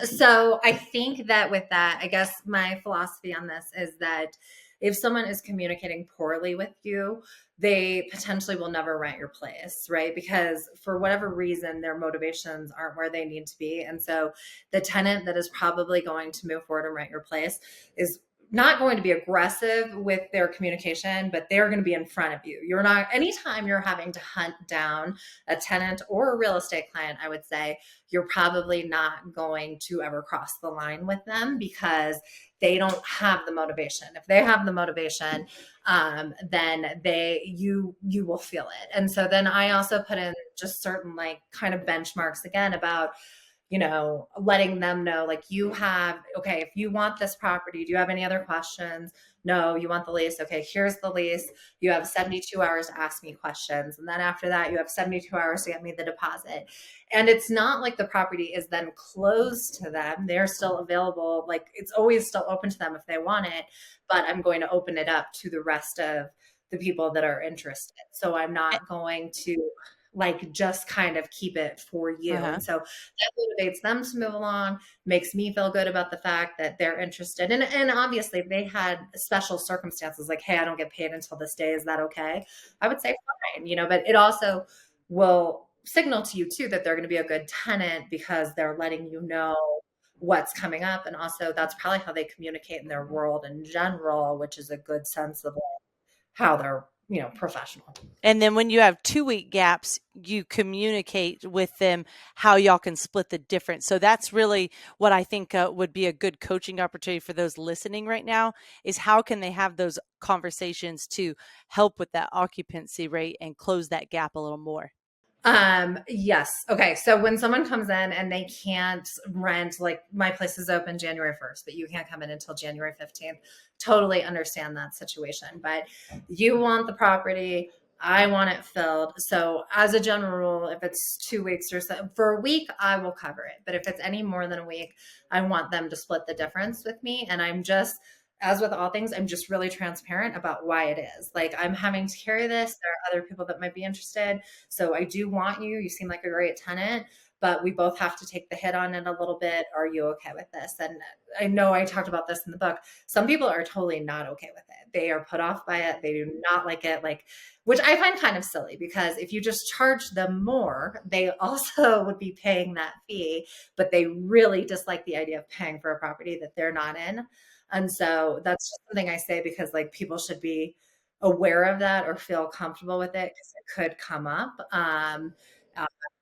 So I think that with that, I guess my philosophy on this is that if someone is communicating poorly with you, they potentially will never rent your place, right? Because for whatever reason, their motivations aren't where they need to be. And so the tenant that is probably going to move forward and rent your place is not going to be aggressive with their communication, but they're going to be in front of you. You're not, anytime you're having to hunt down a tenant or a real estate client, I would say you're probably not going to ever cross the line with them because they don't have the motivation. If they have the motivation, then you will feel it. And so then I also put in just certain like kind of benchmarks again about, letting them know, like, okay, if you want this property, do you have any other questions? No, you want the lease. Okay, here's the lease. You have 72 hours to ask me questions. And then after that, you have 72 hours to get me the deposit. And it's not like the property is then closed to them. They're still available. Like, it's always still open to them if they want it, but I'm going to open it up to the rest of the people that are interested. So I'm not going to like just kind of keep it for you. And so that motivates them to move along, makes me feel good about the fact that they're interested. And obviously if they had special circumstances like, hey, I don't get paid until this day, is that okay? I would say fine, but it also will signal to you too that they're going to be a good tenant because they're letting you know what's coming up. And also that's probably how they communicate in their world in general, which is a good sense of how they're professional. And then when you have 2-week gaps, you communicate with them how y'all can split the difference. So that's really what I think would be a good coaching opportunity for those listening right now, is how can they have those conversations to help with that occupancy rate and close that gap a little more? Yes. Okay. So when someone comes in and they can't rent, like my place is open January 1st, but you can't come in until January 15th. Totally understand that situation, but you want the property. I want it filled. So as a general rule, if it's 2 weeks or so, for a week, I will cover it. But if it's any more than a week, I want them to split the difference with me. And I'm just, as with all things, I'm just really transparent about why it is. Like, I'm having to carry this. There are other people that might be interested. So I do want you. You seem like a great tenant, but we both have to take the hit on it a little bit. Are you okay with this? And I know I talked about this in the book. Some people are totally not okay with it. They are put off by it. They do not like it, which I find kind of silly, because if you just charge them more, they also would be paying that fee, but they really dislike the idea of paying for a property that they're not in. And so that's just something I say, because people should be aware of that or feel comfortable with it, because it could come up.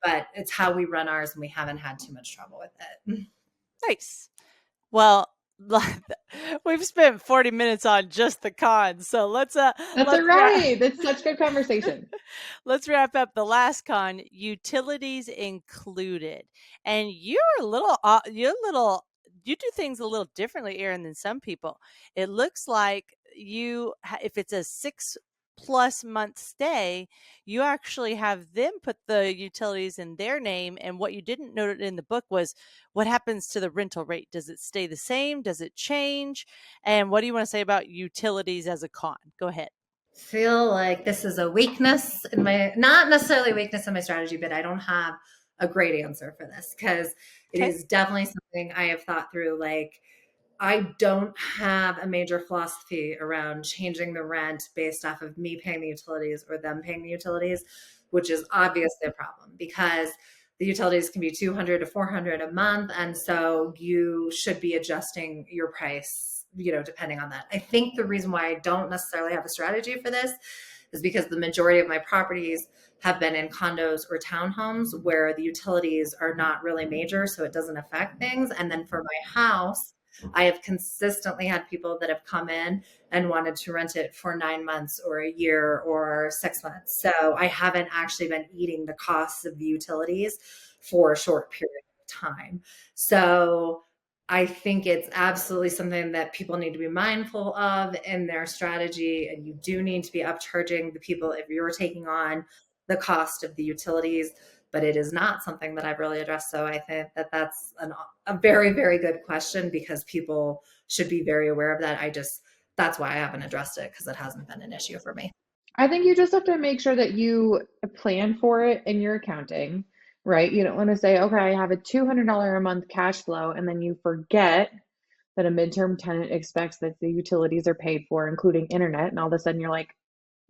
But it's how we run ours, and we haven't had too much trouble with it. Nice. Well, we've spent 40 minutes on just the cons, so let's all right. That's such good conversation. Let's wrap up the last con: utilities included. And you do things a little differently, Erin, than some people. It looks like if it's a 6+ month stay, you actually have them put the utilities in their name. And what you didn't note in the book was what happens to the rental rate. Does it stay the same? Does it change? And what do you want to say about utilities as a con? Go ahead. Feel like this is a weakness in not necessarily a weakness in my strategy, but I don't have a great answer for this, because it is definitely something I have thought through. I don't have a major philosophy around changing the rent based off of me paying the utilities or them paying the utilities, which is obviously a problem, because the utilities can be $200 to $400 a month. And so you should be adjusting your price, depending on that. I think the reason why I don't necessarily have a strategy for this is because the majority of my properties have been in condos or townhomes where the utilities are not really major, so it doesn't affect things. And then for my house, I have consistently had people that have come in and wanted to rent it for 9 months or a year or 6 months. So I haven't actually been eating the costs of the utilities for a short period of time. So I think it's absolutely something that people need to be mindful of in their strategy. And you do need to be upcharging the people if you're taking on the cost of the utilities. But it is not something that I've really addressed. So I think that that's a very, very good question, because people should be very aware of that. That's why I haven't addressed it, because it hasn't been an issue for me. I think you just have to make sure that you plan for it in your accounting, right? You don't want to say, okay, I have a $200 a month cash flow, and then you forget that a midterm tenant expects that the utilities are paid for, including internet, and all of a sudden you're like,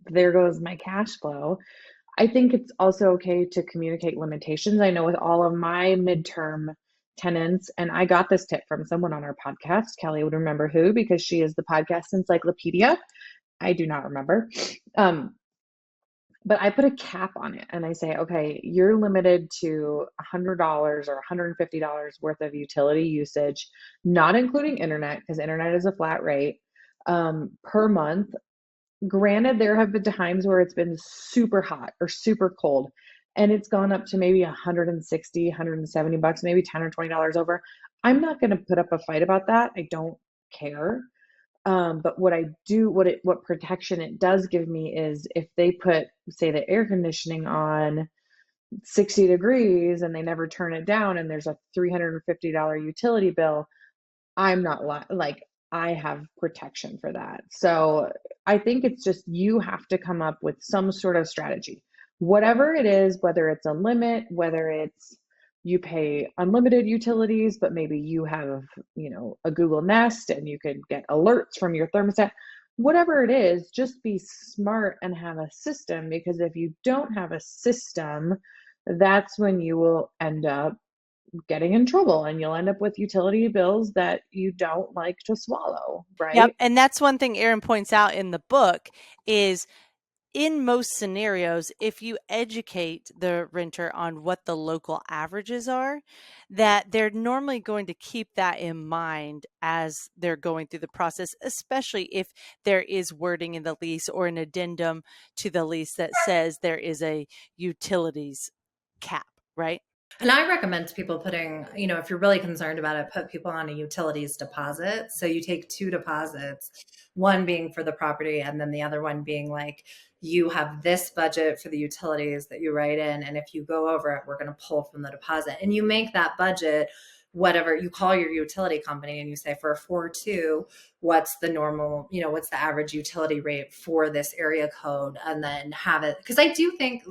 there goes my cash flow. I think it's also okay to communicate limitations. I know with all of my midterm tenants, and I got this tip from someone on our podcast, Kelly would remember who, because she is the podcast encyclopedia. I do not remember. But I put a cap on it, and I say, okay, you're limited to $100 or $150 worth of utility usage, not including internet, because internet is a flat rate, per month. Granted, there have been times where it's been super hot or super cold, and it's gone up to maybe $160, $170, maybe $10 or $20 over. I'm not going to put up a fight about that. I don't care. But what protection it does give me is if they put, say, the air conditioning on 60 degrees and they never turn it down, and there's a $350 utility bill, I'm not I have protection for that. So I think it's just, you have to come up with some sort of strategy, whatever it is, whether it's a limit, whether it's you pay unlimited utilities, but maybe you have, a Google Nest and you could get alerts from your thermostat, whatever it is, just be smart and have a system, because if you don't have a system, that's when you will end up getting in trouble, and you'll end up with utility bills that you don't like to swallow, right? Yep. And that's one thing Erin points out in the book is, in most scenarios, if you educate the renter on what the local averages are, that they're normally going to keep that in mind as they're going through the process, especially if there is wording in the lease or an addendum to the lease that says there is a utilities cap, right? And I recommend people putting, if you're really concerned about it, put people on a utilities deposit. So you take 2 deposits, one being for the property, and then the other one being you have this budget for the utilities that you write in. And if you go over it, we're going to pull from the deposit. And you make that budget whatever. You call your utility company and you say, for a 4.2, what's the normal, what's the average utility rate for this area code? And then have it. Because I do think,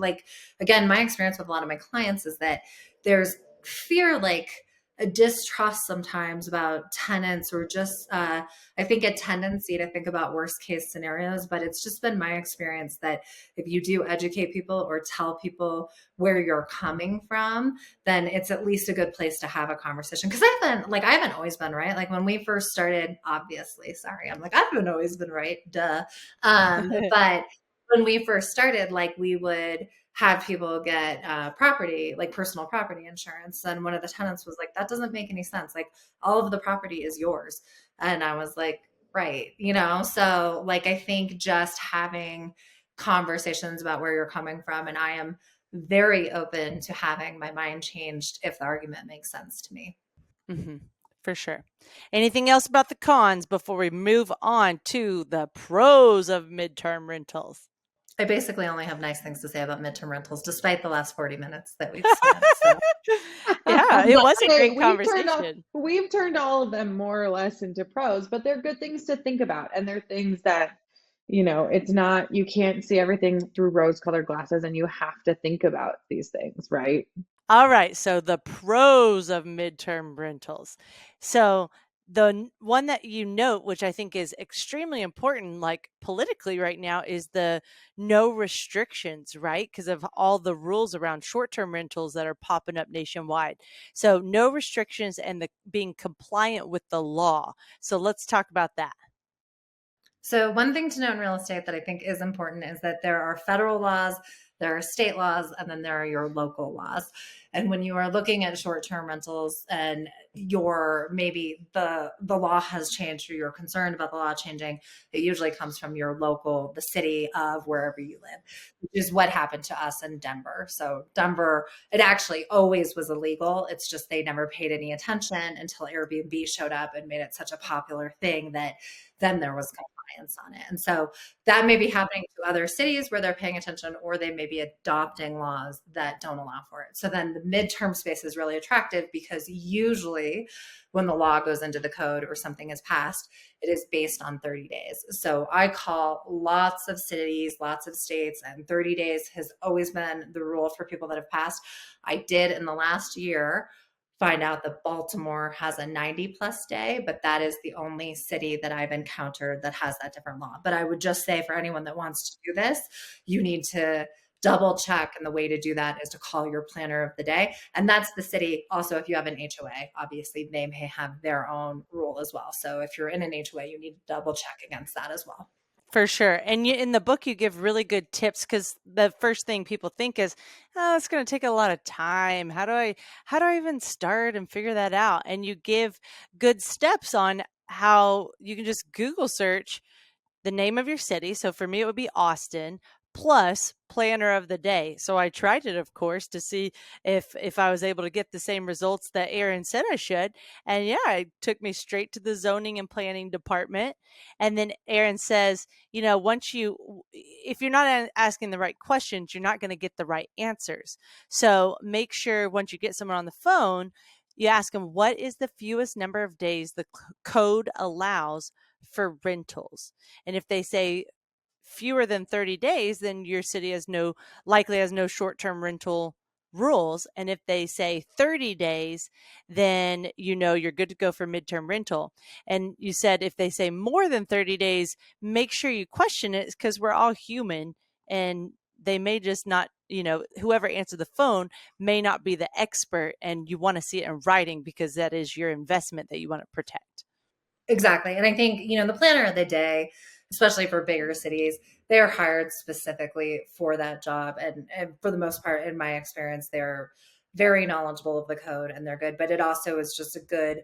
again, my experience with a lot of my clients is that there's fear like a distrust sometimes about tenants, or just I think a tendency to think about worst case scenarios. But it's just been my experience that if you do educate people or tell people where you're coming from, then it's at least a good place to have a conversation. Because I haven't always been right. Like when we first started, obviously, sorry, I'm like, I haven't always been right, duh. But when we first started, like we would have people get property, like personal property insurance. And one of the tenants was like, that doesn't make any sense. Like all of the property is yours. And I was like, right. So like, I think just having conversations about where you're coming from, and I am very open to having my mind changed if the argument makes sense to me. Mm-hmm. For sure. Anything else about the cons before we move on to the pros of midterm rentals? I basically only have nice things to say about midterm rentals, despite the last 40 minutes that we've spent. So. Yeah, it was a great conversation. We've turned all of them more or less into pros, but they're good things to think about. And they're things that, it's not, you can't see everything through rose-colored glasses, and you have to think about these things, right? All right, so the pros of midterm rentals. So the one that you note, which I think is extremely important, like politically right now, is the no restrictions, right? Because of all the rules around short-term rentals that are popping up nationwide. So no restrictions and the being compliant with the law. So let's talk about that. So one thing to know in real estate that I think is important is that there are federal laws, there are state laws, and then there are your local laws. And when you are looking at short-term rentals and maybe the law has changed, or you're concerned about the law changing, it usually comes from your local, the city of wherever you live, which is what happened to us in Denver. So Denver, it actually always was illegal. It's just they never paid any attention until Airbnb showed up and made it such a popular thing that then there was compliance on it. And so that may be happening to other cities where they're paying attention, or they may be adopting laws that don't allow for it. So then the midterm space is really attractive, because usually when the law goes into the code or something is passed, it is based on 30 days. So I call lots of cities, lots of states, and 30 days has always been the rule for people that have passed. I did in the last year find out that Baltimore has a 90+ day, but that is the only city that I've encountered that has that different law. But I would just say for anyone that wants to do this, you need to double check. And the way to do that is to call your planner of the day. And that's the city. Also, if you have an HOA, obviously they may have their own rule as well. So if you're in an HOA, you need to double check against that as well. For sure. And in the book, you give really good tips, because the first thing people think is, oh, it's going to take a lot of time. How do I even start and figure that out? And you give good steps on how you can just Google search the name of your city. So for me, it would be Austin, plus planner of the day. So I tried it, of course, to see if I was able to get the same results that Erin said I should. And yeah, it took me straight to the zoning and planning department. And then Erin says, if you're not asking the right questions, you're not going to get the right answers. So make sure once you get someone on the phone, you ask them, what is the fewest number of days the code allows for rentals? And if they say fewer than 30 days, then your city likely has no short-term rental rules. And if they say 30 days, then you're good to go for midterm rental. And you said if they say more than 30 days, make sure you question it, because we're all human, and they may just not, whoever answered the phone may not be the expert, and you want to see it in writing, because that is your investment that you want to protect. Exactly. And I think, the planner of the day, especially for bigger cities, they're hired specifically for that job. And for the most part, in my experience, they're very knowledgeable of the code and they're good. But it also is just a good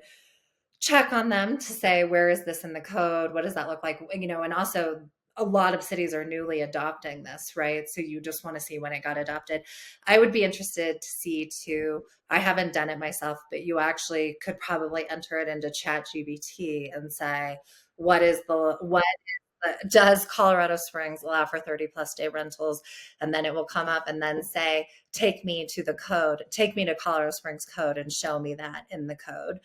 check on them to say, where is this in the code? What does that look like? And also a lot of cities are newly adopting this, right? So you just want to see when it got adopted. I would be interested to see too, I haven't done it myself, but you actually could probably enter it into ChatGPT and say, does Colorado Springs allow for 30+ day rentals? And then it will come up and then say, take me to Colorado Springs code and show me that in the code.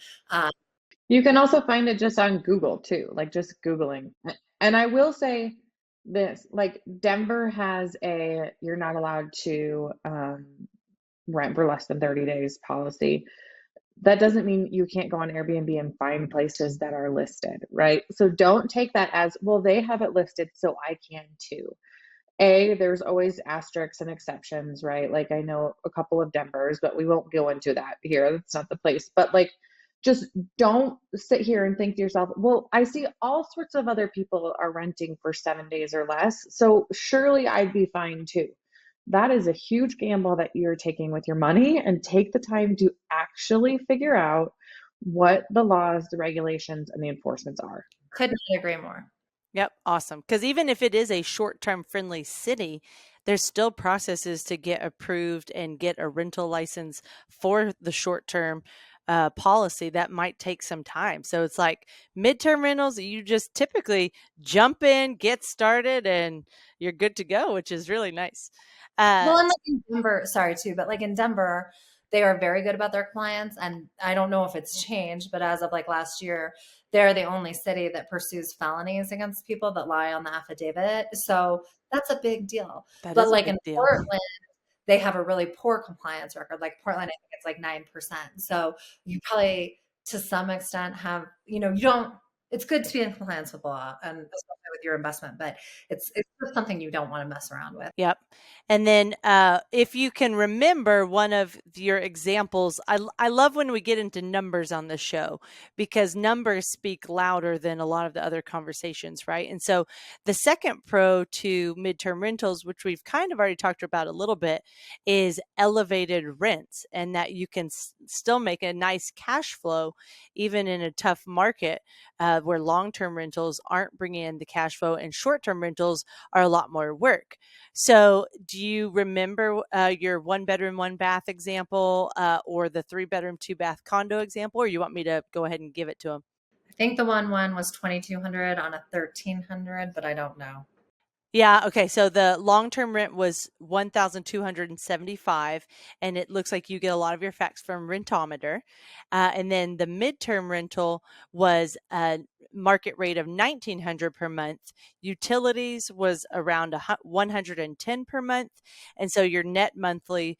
You can also find it just on Google too, like just Googling. And I will say this, like Denver has you're not allowed to rent for less than 30 days policy. That doesn't mean you can't go on Airbnb and find places that are listed, right? So don't take that as, well, they have it listed, so I can too. There's always asterisks and exceptions, right? Like I know a couple of Denvers, but we won't go into that here. That's not the place. But like, just don't sit here and think to yourself, well, I see all sorts of other people are renting for 7 days or less, so surely I'd be fine too. That is a huge gamble that you're taking with your money, and take the time to actually figure out what the laws, the regulations, and the enforcements are. Could not agree more. Yep, awesome. Because even if it is a short-term friendly city, there's still processes to get approved and get a rental license for the short-term policy that might take some time. So it's like midterm rentals, you just typically jump in, get started, and you're good to go, which is really nice. Well, and like in Denver, sorry too, but like in Denver, they are very good about their clients. And I don't know if it's changed, but as of like last year, they're the only city that pursues felonies against people that lie on the affidavit. So that's a big deal. That But is a like big in deal. Portland, they have a really poor compliance record. Like Portland, I think it's like 9%. So you probably to some extent have, you don't, it's good to be in compliance with law and especially with your investment, but it's just something you don't want to mess around with. Yep. And then if you can remember one of your examples, I love when we get into numbers on the show, because numbers speak louder than a lot of the other conversations, right? And so the second pro to midterm rentals, which we've kind of already talked about a little bit, is elevated rents, and that you can still make a nice cash flow even in a tough market where long-term rentals aren't bringing in the cash flow and short-term rentals are a lot more work. So do you remember your 1-bedroom, 1-bath example or the 3-bedroom, 2-bath condo example, or you want me to go ahead and give it to them? I think the one was 2,200 on a 1,300, but I don't know. Yeah. Okay. So the long-term rent was 1,275, and it looks like you get a lot of your facts from Rentometer. And then the midterm rental was a market rate of 1,900 per month. Utilities was around 110 per month, and so your net monthly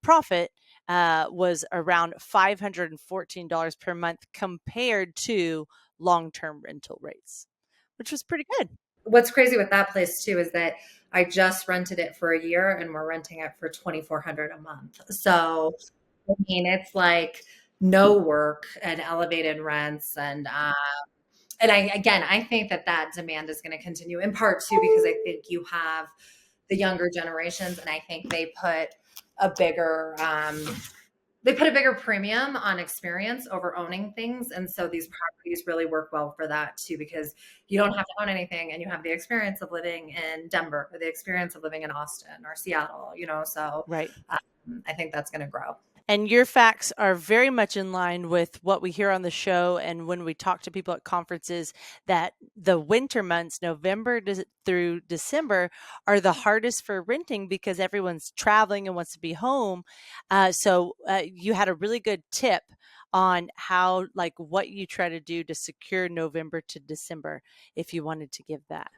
profit was around $514 per month compared to long-term rental rates, which was pretty good. What's crazy with that place too is that I just rented it for a year and we're renting it for $2,400 a month. So, I mean, it's like no work and elevated rents. And I think that demand is going to continue in part too, because I think you have the younger generations and I think they put a bigger, premium on experience over owning things. And so these properties really work well for that too, because you don't have to own anything and you have the experience of living in Denver or the experience of living in Austin or Seattle, so Right. I think that's going to grow. And your facts are very much in line with what we hear on the show and when we talk to people at conferences, that the winter months, November through December, are the hardest for renting because everyone's traveling and wants to be home. So you had a really good tip on how, like, what you try to do to secure November to December, if you wanted to give that.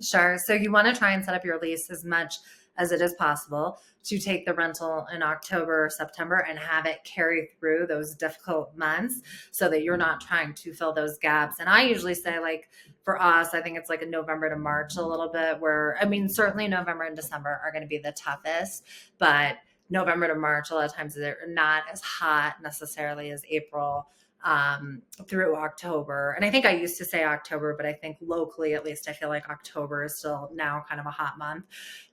Sure. So you want to try and set up your lease as much as it is possible to take the rental in October or September and have it carry through those difficult months so that you're not trying to fill those gaps. And I usually say, like, for us, I think it's like a November to March a little bit where, I mean, certainly November and December are going to be the toughest, but November to March, a lot of times they're not as hot necessarily as April through October. And I think I used to say October, but I think locally, at least, I feel like October is still now kind of a hot month,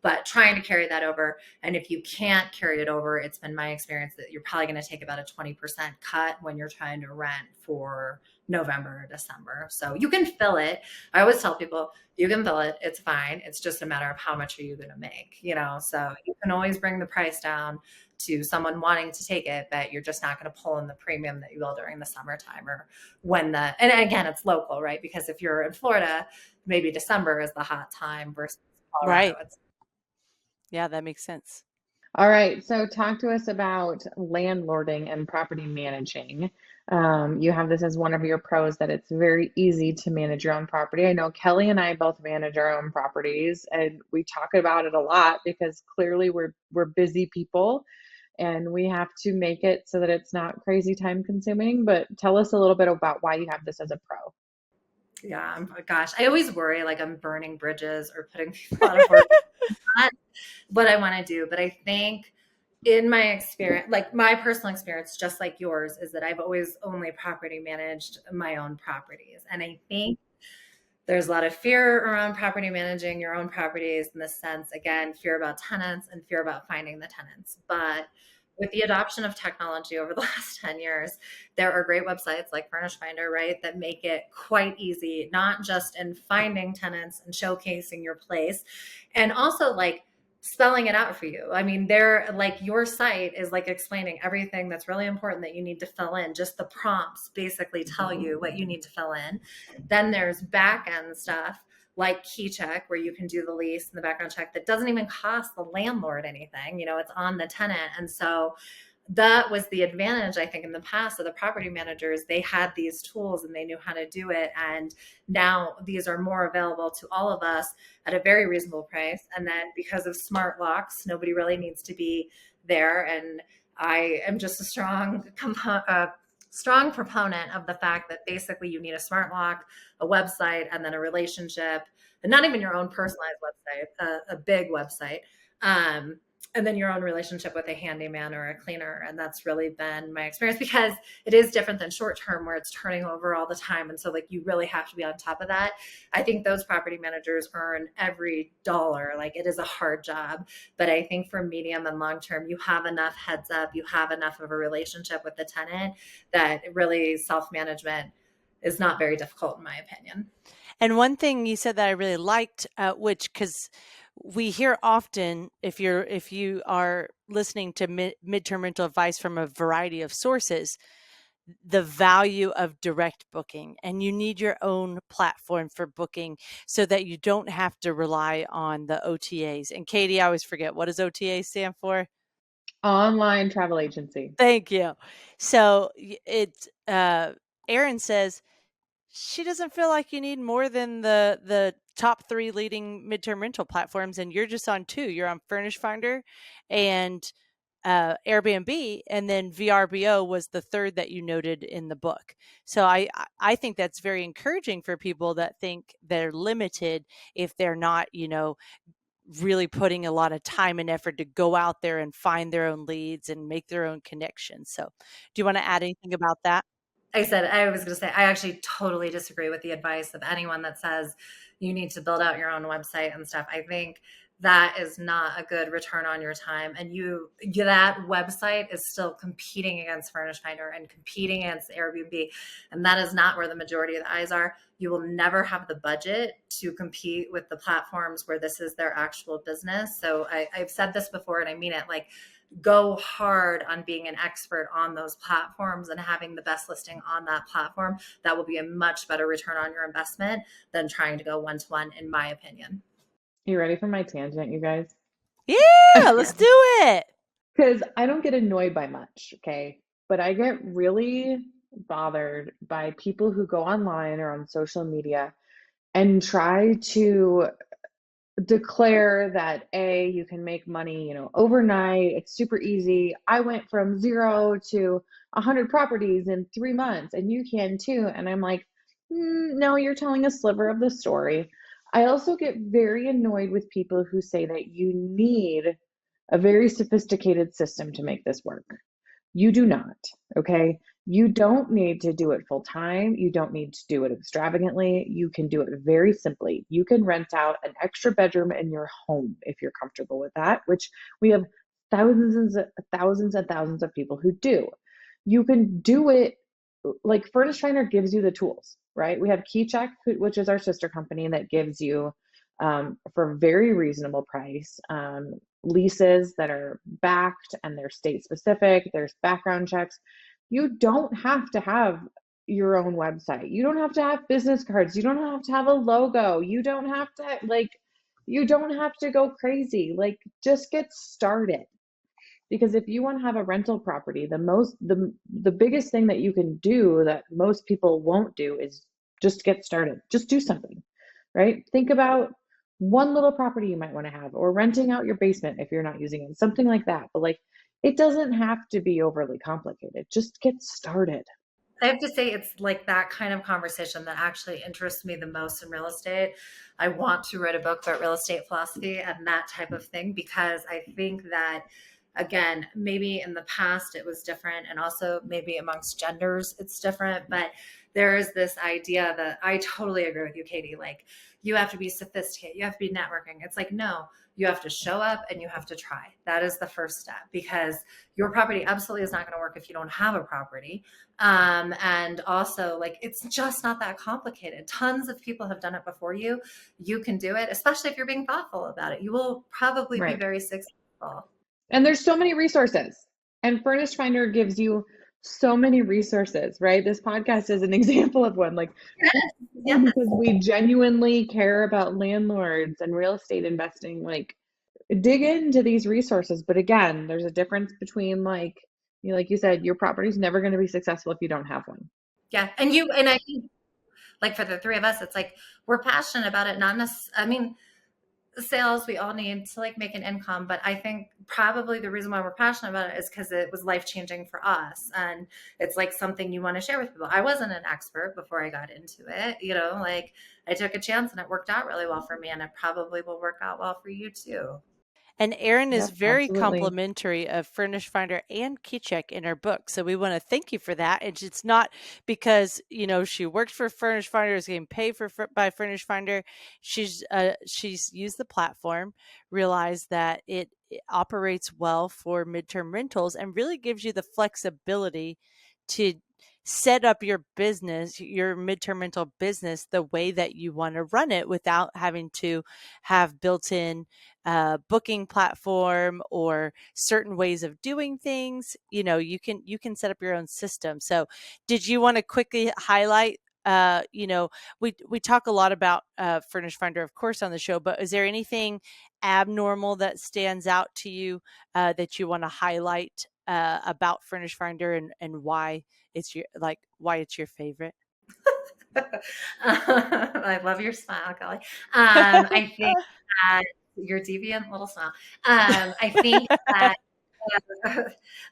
but trying to carry that over. And if you can't carry it over, it's been my experience that you're probably going to take about a 20% cut when you're trying to rent for November or December. So you can fill it. I always tell people you can fill it. It's fine. It's just a matter of how much are you going to make, so you can always bring the price down to someone wanting to take it, but you're just not going to pull in the premium that you will during the summertime or and again, it's local, right? Because if you're in Florida, maybe December is the hot time versus Colorado. Right. Yeah, that makes sense. All right, so talk to us about landlording and property managing. You have this as one of your pros, that it's very easy to manage your own property. I know Kelly and I both manage our own properties, and we talk about it a lot because clearly we're busy people, and we have to make it so that it's not crazy time consuming. But tell us a little bit about why you have this as a pro. Yeah, gosh, I always worry like I'm burning bridges or putting people out of work. Not what I want to do, but I think in my experience, like my personal experience, just like yours, is that I've always only property managed my own properties. And I think there's a lot of fear around property managing your own properties in the sense, again, fear about tenants and fear about finding the tenants. But with the adoption of technology over the last 10 years, there are great websites like Furnished Finder, right, that make it quite easy, not just in finding tenants and showcasing your place, and also like spelling it out for you. I mean, they're like your site is like explaining everything that's really important that you need to fill in. Just the prompts basically tell you what you need to fill in. Then there's back end stuff like KeyCheck, where you can do the lease and the background check that doesn't even cost the landlord anything. It's on the tenant. And so that was the advantage, I think, in the past of the property managers. They had these tools and they knew how to do it. And now these are more available to all of us at a very reasonable price. And then because of smart locks, nobody really needs to be there. And I am just a strong proponent of the fact that basically you need a smart lock, a website, and then a relationship, and not even your own personalized website, a big website. And then your own relationship with a handyman or a cleaner. And that's really been my experience, because it is different than short term where it's turning over all the time. And so like you really have to be on top of that. I think those property managers earn every dollar. Like it is a hard job. But I think for medium and long term, you have enough heads up, you have enough of a relationship with the tenant that really self-management is not very difficult in my opinion. And one thing you said that I really liked, which, because we hear often, if you are listening to midterm rental advice from a variety of sources, the value of direct booking, and you need your own platform for booking so that you don't have to rely on the OTAs. And Katie, I always forget, what does OTA stand for? Online travel agency. Thank you. So Erin says she doesn't feel like you need more than the top 3 leading midterm rental platforms, and you're just on 2. You're on Furnished Finder and Airbnb, and then VRBO was the third that you noted in the book. So I think that's very encouraging for people that think they're limited if they're not, really putting a lot of time and effort to go out there and find their own leads and make their own connections. So do you want to add anything about that? I was going to say, I actually totally disagree with the advice of anyone that says you need to build out your own website and stuff. I think that is not a good return on your time. And that website is still competing against Furnished Finder and competing against Airbnb. And that is not where the majority of the eyes are. You will never have the budget to compete with the platforms where this is their actual business. So I've said this before, and I mean it, like, go hard on being an expert on those platforms and having the best listing on that platform. That will be a much better return on your investment than trying to go one-to-one, in my opinion. You ready for my tangent, you guys? Yeah, let's do it. Because I don't get annoyed by much, okay? But I get really bothered by people who go online or on social media and try to declare that you can make money, overnight. It's super easy. I went from 0 to 100 properties in 3 months, and you can too. And I'm like, no, you're telling a sliver of the story. I also get very annoyed with people who say that you need a very sophisticated system to make this work. You do not, okay? You don't need to do it full time. You don't need to do it extravagantly. You can do it very simply. You can rent out an extra bedroom in your home if you're comfortable with that, which we have thousands and thousands of people who do. You can do it like Furnished Finder gives you the tools, right? We have KeyCheck, which is our sister company, that gives you for a very reasonable price leases that are backed and they're state specific. There's background checks. You don't have to have your own website. You don't have to have business cards. You don't have to have a logo. You don't have to go crazy. Like, just get started. Because if you want to have a rental property, the biggest thing that you can do that most people won't do is just get started. Just do something, right? Think about one little property you might want to have, or renting out your basement if you're not using it, something like that. But like, it doesn't have to be overly complicated. Just get started. I have to say, it's like that kind of conversation that actually interests me the most in real estate. I want to write a book about real estate philosophy and that type of thing, because I think that, again, maybe in the past it was different, and also maybe amongst genders it's different, but there is this idea that I totally agree with you, Katie. Like, you have to be sophisticated, you have to be networking. It's like, no, you have to show up and you have to try. That is the first step, because your property absolutely is not going to work if you don't have a property. And also, like, it's just not that complicated. Tons of people have done it before you. You can do it, especially if you're being thoughtful about it. You will probably be very successful. And there's so many resources. And Furnished Finder gives you so many resources, right? This podcast is an example of one. Like, Yes. because we genuinely care about landlords and real estate investing, like, dig into these resources. But again, there's a difference between, like, like you said, your property's never going to be successful if you don't have one. Yeah. And I think, like, for the three of us, it's like, we're passionate about it. Not necessarily, I mean, sales, we all need to, like, make an income, but I think probably the reason why we're passionate about it is because it was life-changing for us, and it's like something you want to share with people. I wasn't an expert before I got into it, like, I took a chance and it worked out really well for me, and it probably will work out well for you too. And Erin is Yep, very absolutely. complimentary of Furnished Finder and Keycheck in her book. So we want to thank you for that. And it's not because, she worked for Furnished Finder, is getting paid by Furnished Finder. She's used the platform, realized that it operates well for midterm rentals, and really gives you the flexibility to set up your business, your midterm rental business, the way that you want to run it, without having to have built-in booking platform or certain ways of doing things. You can set up your own system. So did you want to quickly highlight, we talk a lot about Furnished Finder, of course, on the show, but is there anything abnormal that stands out to you that you want to highlight about Furnished Finder, and why it's your favorite? I love your smile, Kelly. I think that your deviant little smile. I think that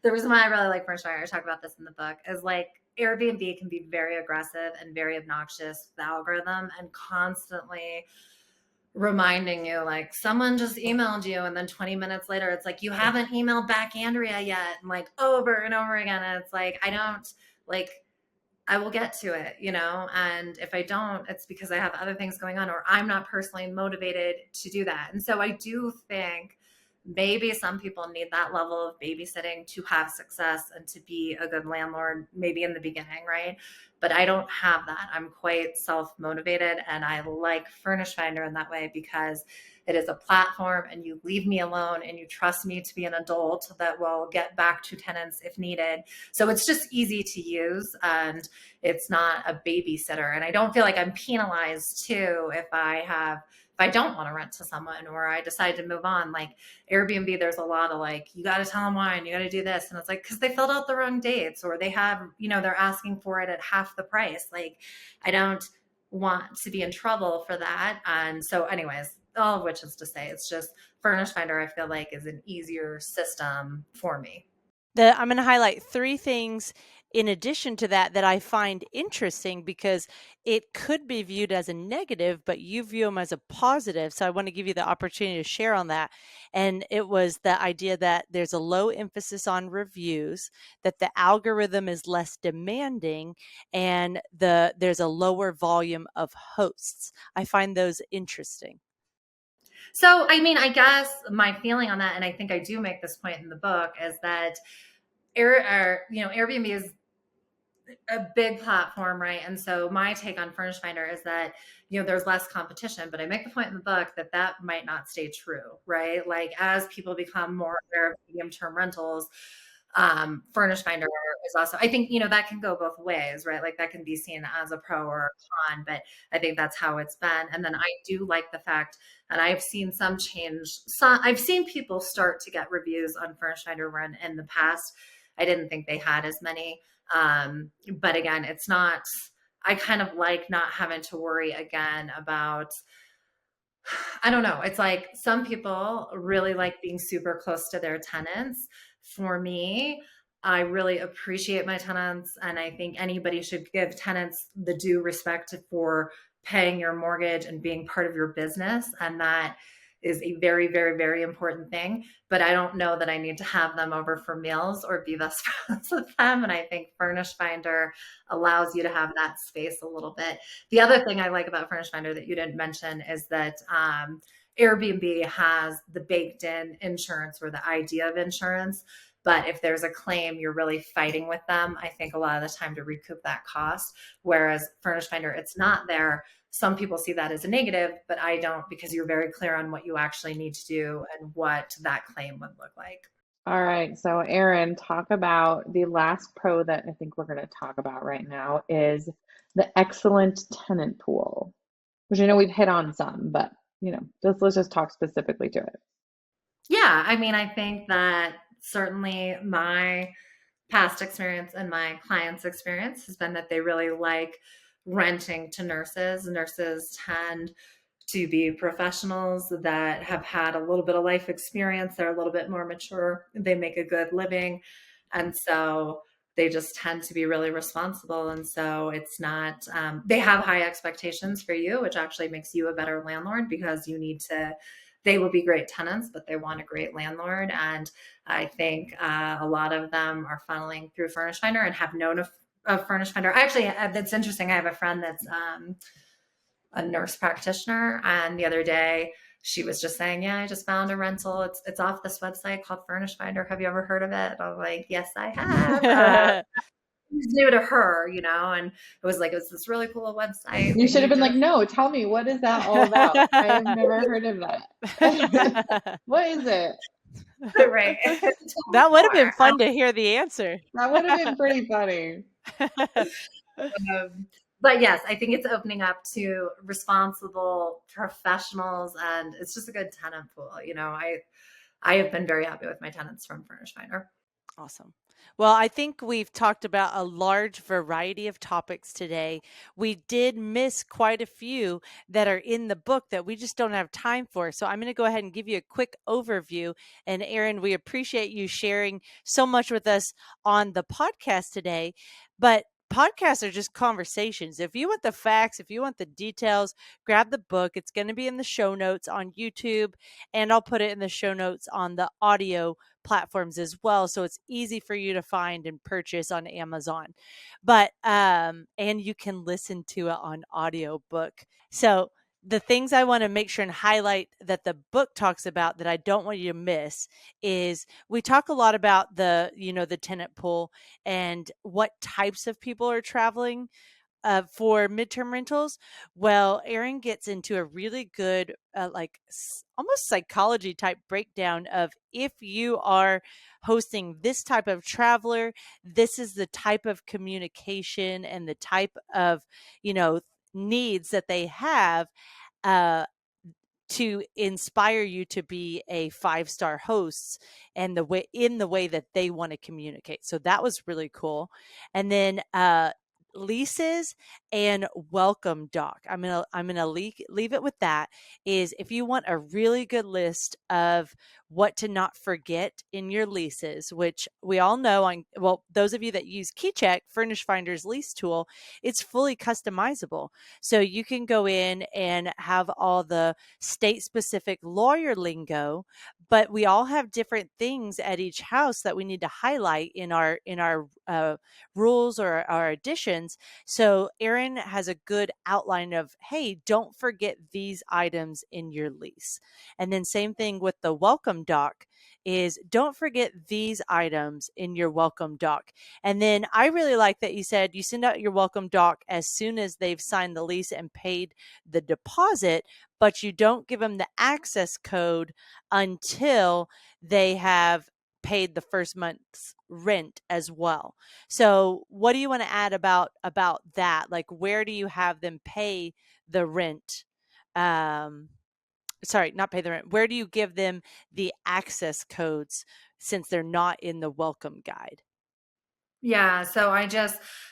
the reason why I really like Furnished Finder, I talk about this in the book, is like, Airbnb can be very aggressive and very obnoxious with the algorithm, and constantly reminding you, like, someone just emailed you, and then 20 minutes later it's like, you haven't emailed back Andrea yet, and, like, over and over again. And it's like, I will get to it, and if I don't, it's because I have other things going on, or I'm not personally motivated to do that. And so I do think maybe some people need that level of babysitting to have success and to be a good landlord, maybe in the beginning, right? But I don't have that. I'm quite self-motivated, and I like Furnished Finder in that way, because it is a platform, and you leave me alone, and you trust me to be an adult that will get back to tenants if needed. So it's just easy to use, and it's not a babysitter. And I don't feel like I'm penalized too if I don't want to rent to someone, or I decide to move on. Like, Airbnb, there's a lot of, like, you got to tell them why, and you got to do this. And it's like, because they filled out the wrong dates, or they have, they're asking for it at half the price. Like, I don't want to be in trouble for that. And so anyways, all of which is to say, it's just Furnished Finder, I feel like, is an easier system for me. I'm going to highlight three things in addition to that I find interesting, because it could be viewed as a negative, but you view them as a positive. So I want to give you the opportunity to share on that. And it was the idea that there's a low emphasis on reviews, that the algorithm is less demanding, and there's a lower volume of hosts. I find those interesting. So, I mean, I guess my feeling on that, and I think I do make this point in the book, is that Airbnb is a big platform, right? And so my take on Furnished Finder is that, there's less competition, but I make the point in the book that might not stay true, right? Like, as people become more aware of medium-term rentals, Furnished Finder is also, I think, that can go both ways, right? Like, that can be seen as a pro or a con, but I think that's how it's been. And then I do like the fact, and I've seen some change. I've seen people start to get reviews on Furnished Finder when in the past I didn't think they had as many. But again, it's not, I kind of like not having to worry again about I don't know. It's like some people really like being super close to their tenants. For me, I really appreciate my tenants, and I think anybody should give tenants the due respect for paying your mortgage and being part of your business. And that is a very, very, very important thing. But I don't know that I need to have them over for meals or be best friends with them. And I think Furnished Finder allows you to have that space a little bit. The other thing I like about Furnished Finder that you didn't mention is that Airbnb has the baked in insurance, or the idea of insurance. But if there's a claim, you're really fighting with them, I think, a lot of the time to recoup that cost. Whereas Furnished Finder, it's not there. Some people see that as a negative, but I don't, because you're very clear on what you actually need to do and what that claim would look like. All right, so Erin, talk about the last pro that I think we're going to talk about right now is the excellent tenant pool, which I know we've hit on some, but let's just talk specifically to it. Yeah, I mean, I think that certainly my past experience and my clients' experience has been that they really like renting to nurses. Nurses tend to be professionals that have had a little bit of life experience. They're a little bit more mature. They make a good living. And so they just tend to be really responsible. And so it's not, they have high expectations for you, which actually makes you a better landlord, because they will be great tenants, but they want a great landlord. And I think a lot of them are funneling through Furnished Finder and have known of Furnished Finder. Actually, that's interesting. I have a friend that's a nurse practitioner, and the other day she was just saying, "Yeah, I just found a rental. It's off this website called Furnished Finder. Have you ever heard of it?" And I was like, "Yes, I have." It's new to her, and it was this really cool website. You should have been like, no, tell me, what is that all about? I have never heard of that. What is it? Right. That would have been fun to hear the answer. That would have been pretty funny. But yes, I think it's opening up to responsible professionals, and it's just a good tenant pool. I have been very happy with my tenants from Furnished Finder. Awesome. Well, I think we've talked about a large variety of topics today. We did miss quite a few that are in the book that we just don't have time for. So I'm going to go ahead and give you a quick overview. And Erin, we appreciate you sharing so much with us on the podcast today. But podcasts are just conversations. If you want the facts, if you want the details, grab the book. It's going to be in the show notes on YouTube, and I'll put it in the show notes on the audio platforms as well, so it's easy for you to find and purchase on Amazon. But and you can listen to it on audiobook. So the things I want to make sure and highlight that the book talks about that I don't want you to miss is we talk a lot about the tenant pool and what types of people are traveling for midterm rentals. Well, Erin gets into a really good, almost psychology type breakdown of, if you are hosting this type of traveler, this is the type of communication and the type of, needs that they have to inspire you to be a 5-star host, and in the way that they want to communicate. So that was really cool. And then leases and welcome doc. I'm gonna leave it with that. Is if you want a really good list of what to not forget in your leases, which we all know those of you that use KeyCheck, Furnished Finder's lease tool, it's fully customizable. So you can go in and have all the state specific lawyer lingo, but we all have different things at each house that we need to highlight in our rules or our additions. So Erin has a good outline of, hey, don't forget these items in your lease. And then same thing with the welcome doc is, don't forget these items in your welcome doc. And then I really like that you said you send out your welcome doc as soon as they've signed the lease and paid the deposit, but you don't give them the access code until they have paid the first month's rent as well. So what do you want to add about that? Like, where do you have them pay the rent? Sorry, not pay the rent. Where do you give them the access codes since they're not in the welcome guide? Yeah, so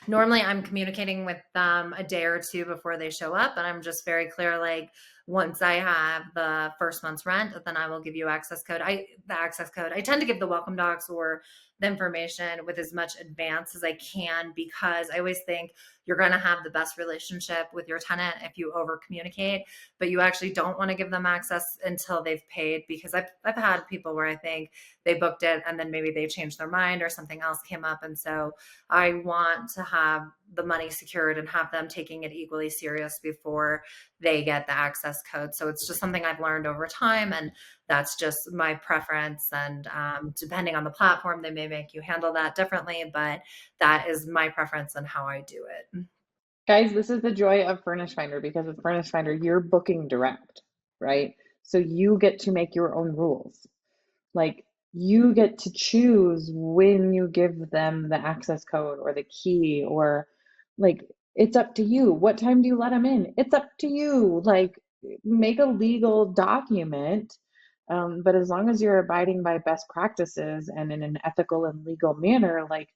normally I'm communicating with them a day or two before they show up, and I'm just very clear, like, once I have the first month's rent, then I will give you the access code. I tend to give the welcome docs or the information with as much advance as I can, because I always think you're going to have the best relationship with your tenant if you over communicate, but you actually don't want to give them access until they've paid, because I've had people where I think they booked it and then maybe they changed their mind or something else came up. And so I want to have the money secured and have them taking it equally serious before they get the access code. So it's just something I've learned over time, and that's just my preference. And depending on the platform, they may make you handle that differently, but that is my preference and how I do it. Guys, this is the joy of Furnished Finder, because with Furnished Finder, you're booking direct, right? So you get to make your own rules. Like, you get to choose when you give them the access code or the key, or like, it's up to you. What time do you let them in? It's up to you. Like, make a legal document. But as long as you're abiding by best practices and in an ethical and legal manner, like,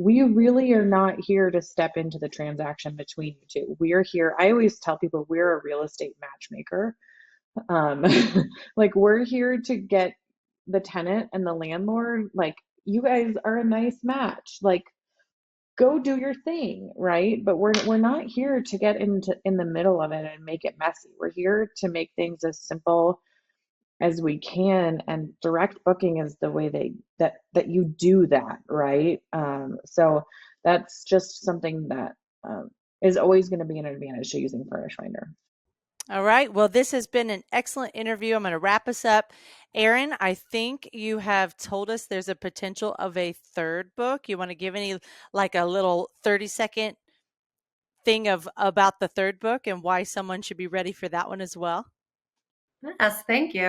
we really are not here to step into the transaction between you two. We're here. I always tell people we're a real estate matchmaker. Um, like, we're here to get the tenant and the landlord, like, you guys are a nice match. Like, go do your thing, right? But we're not here to get in the middle of it and make it messy. We're here to make things as simple as we can, and direct booking is the way that you do that, right? So that's just something that is always going to be an advantage to using Furnished Finder. All right. Well, this has been an excellent interview. I'm going to wrap us up. Erin, I think you have told us there's a potential of a third book. You want to give like a little 30-second thing about the third book and why someone should be ready for that one as well? Yes, thank you.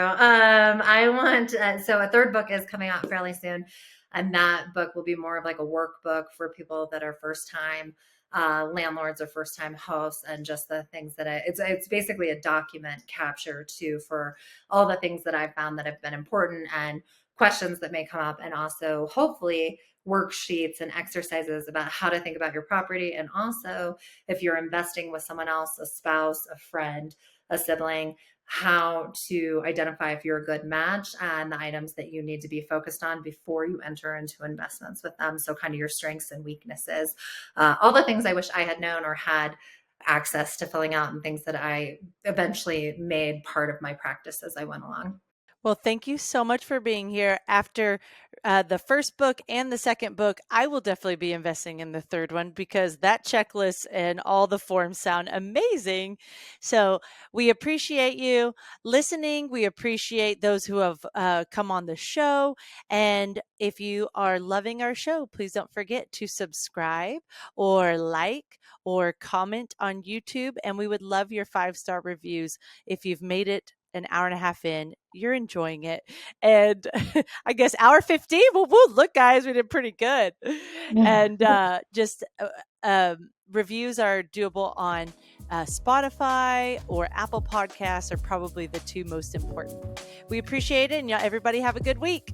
So a third book is coming out fairly soon, and that book will be more of like a workbook for people that are first time landlords or first time hosts, and just the things that it's basically a document capture too for all the things that I've found that have been important and questions that may come up, and also hopefully worksheets and exercises about how to think about your property, and also if you're investing with someone else, a spouse, a friend, a sibling, how to identify if you're a good match and the items that you need to be focused on before you enter into investments with them. So kind of your strengths and weaknesses, all the things I wish I had known or had access to filling out, and things that I eventually made part of my practice as I went along. Well, thank you so much for being here. After the first book and the second book, I will definitely be investing in the third one, because that checklist and all the forms sound amazing. So we appreciate you listening. We appreciate those who have come on the show. And if you are loving our show, please don't forget to subscribe or like or comment on YouTube. And we would love your 5-star reviews. If you've made it an hour and a half in, you're enjoying it. And I guess hour 15, well, look, guys, we did pretty good. And reviews are doable on Spotify or Apple Podcasts are probably the two most important. We appreciate it. And everybody have a good week.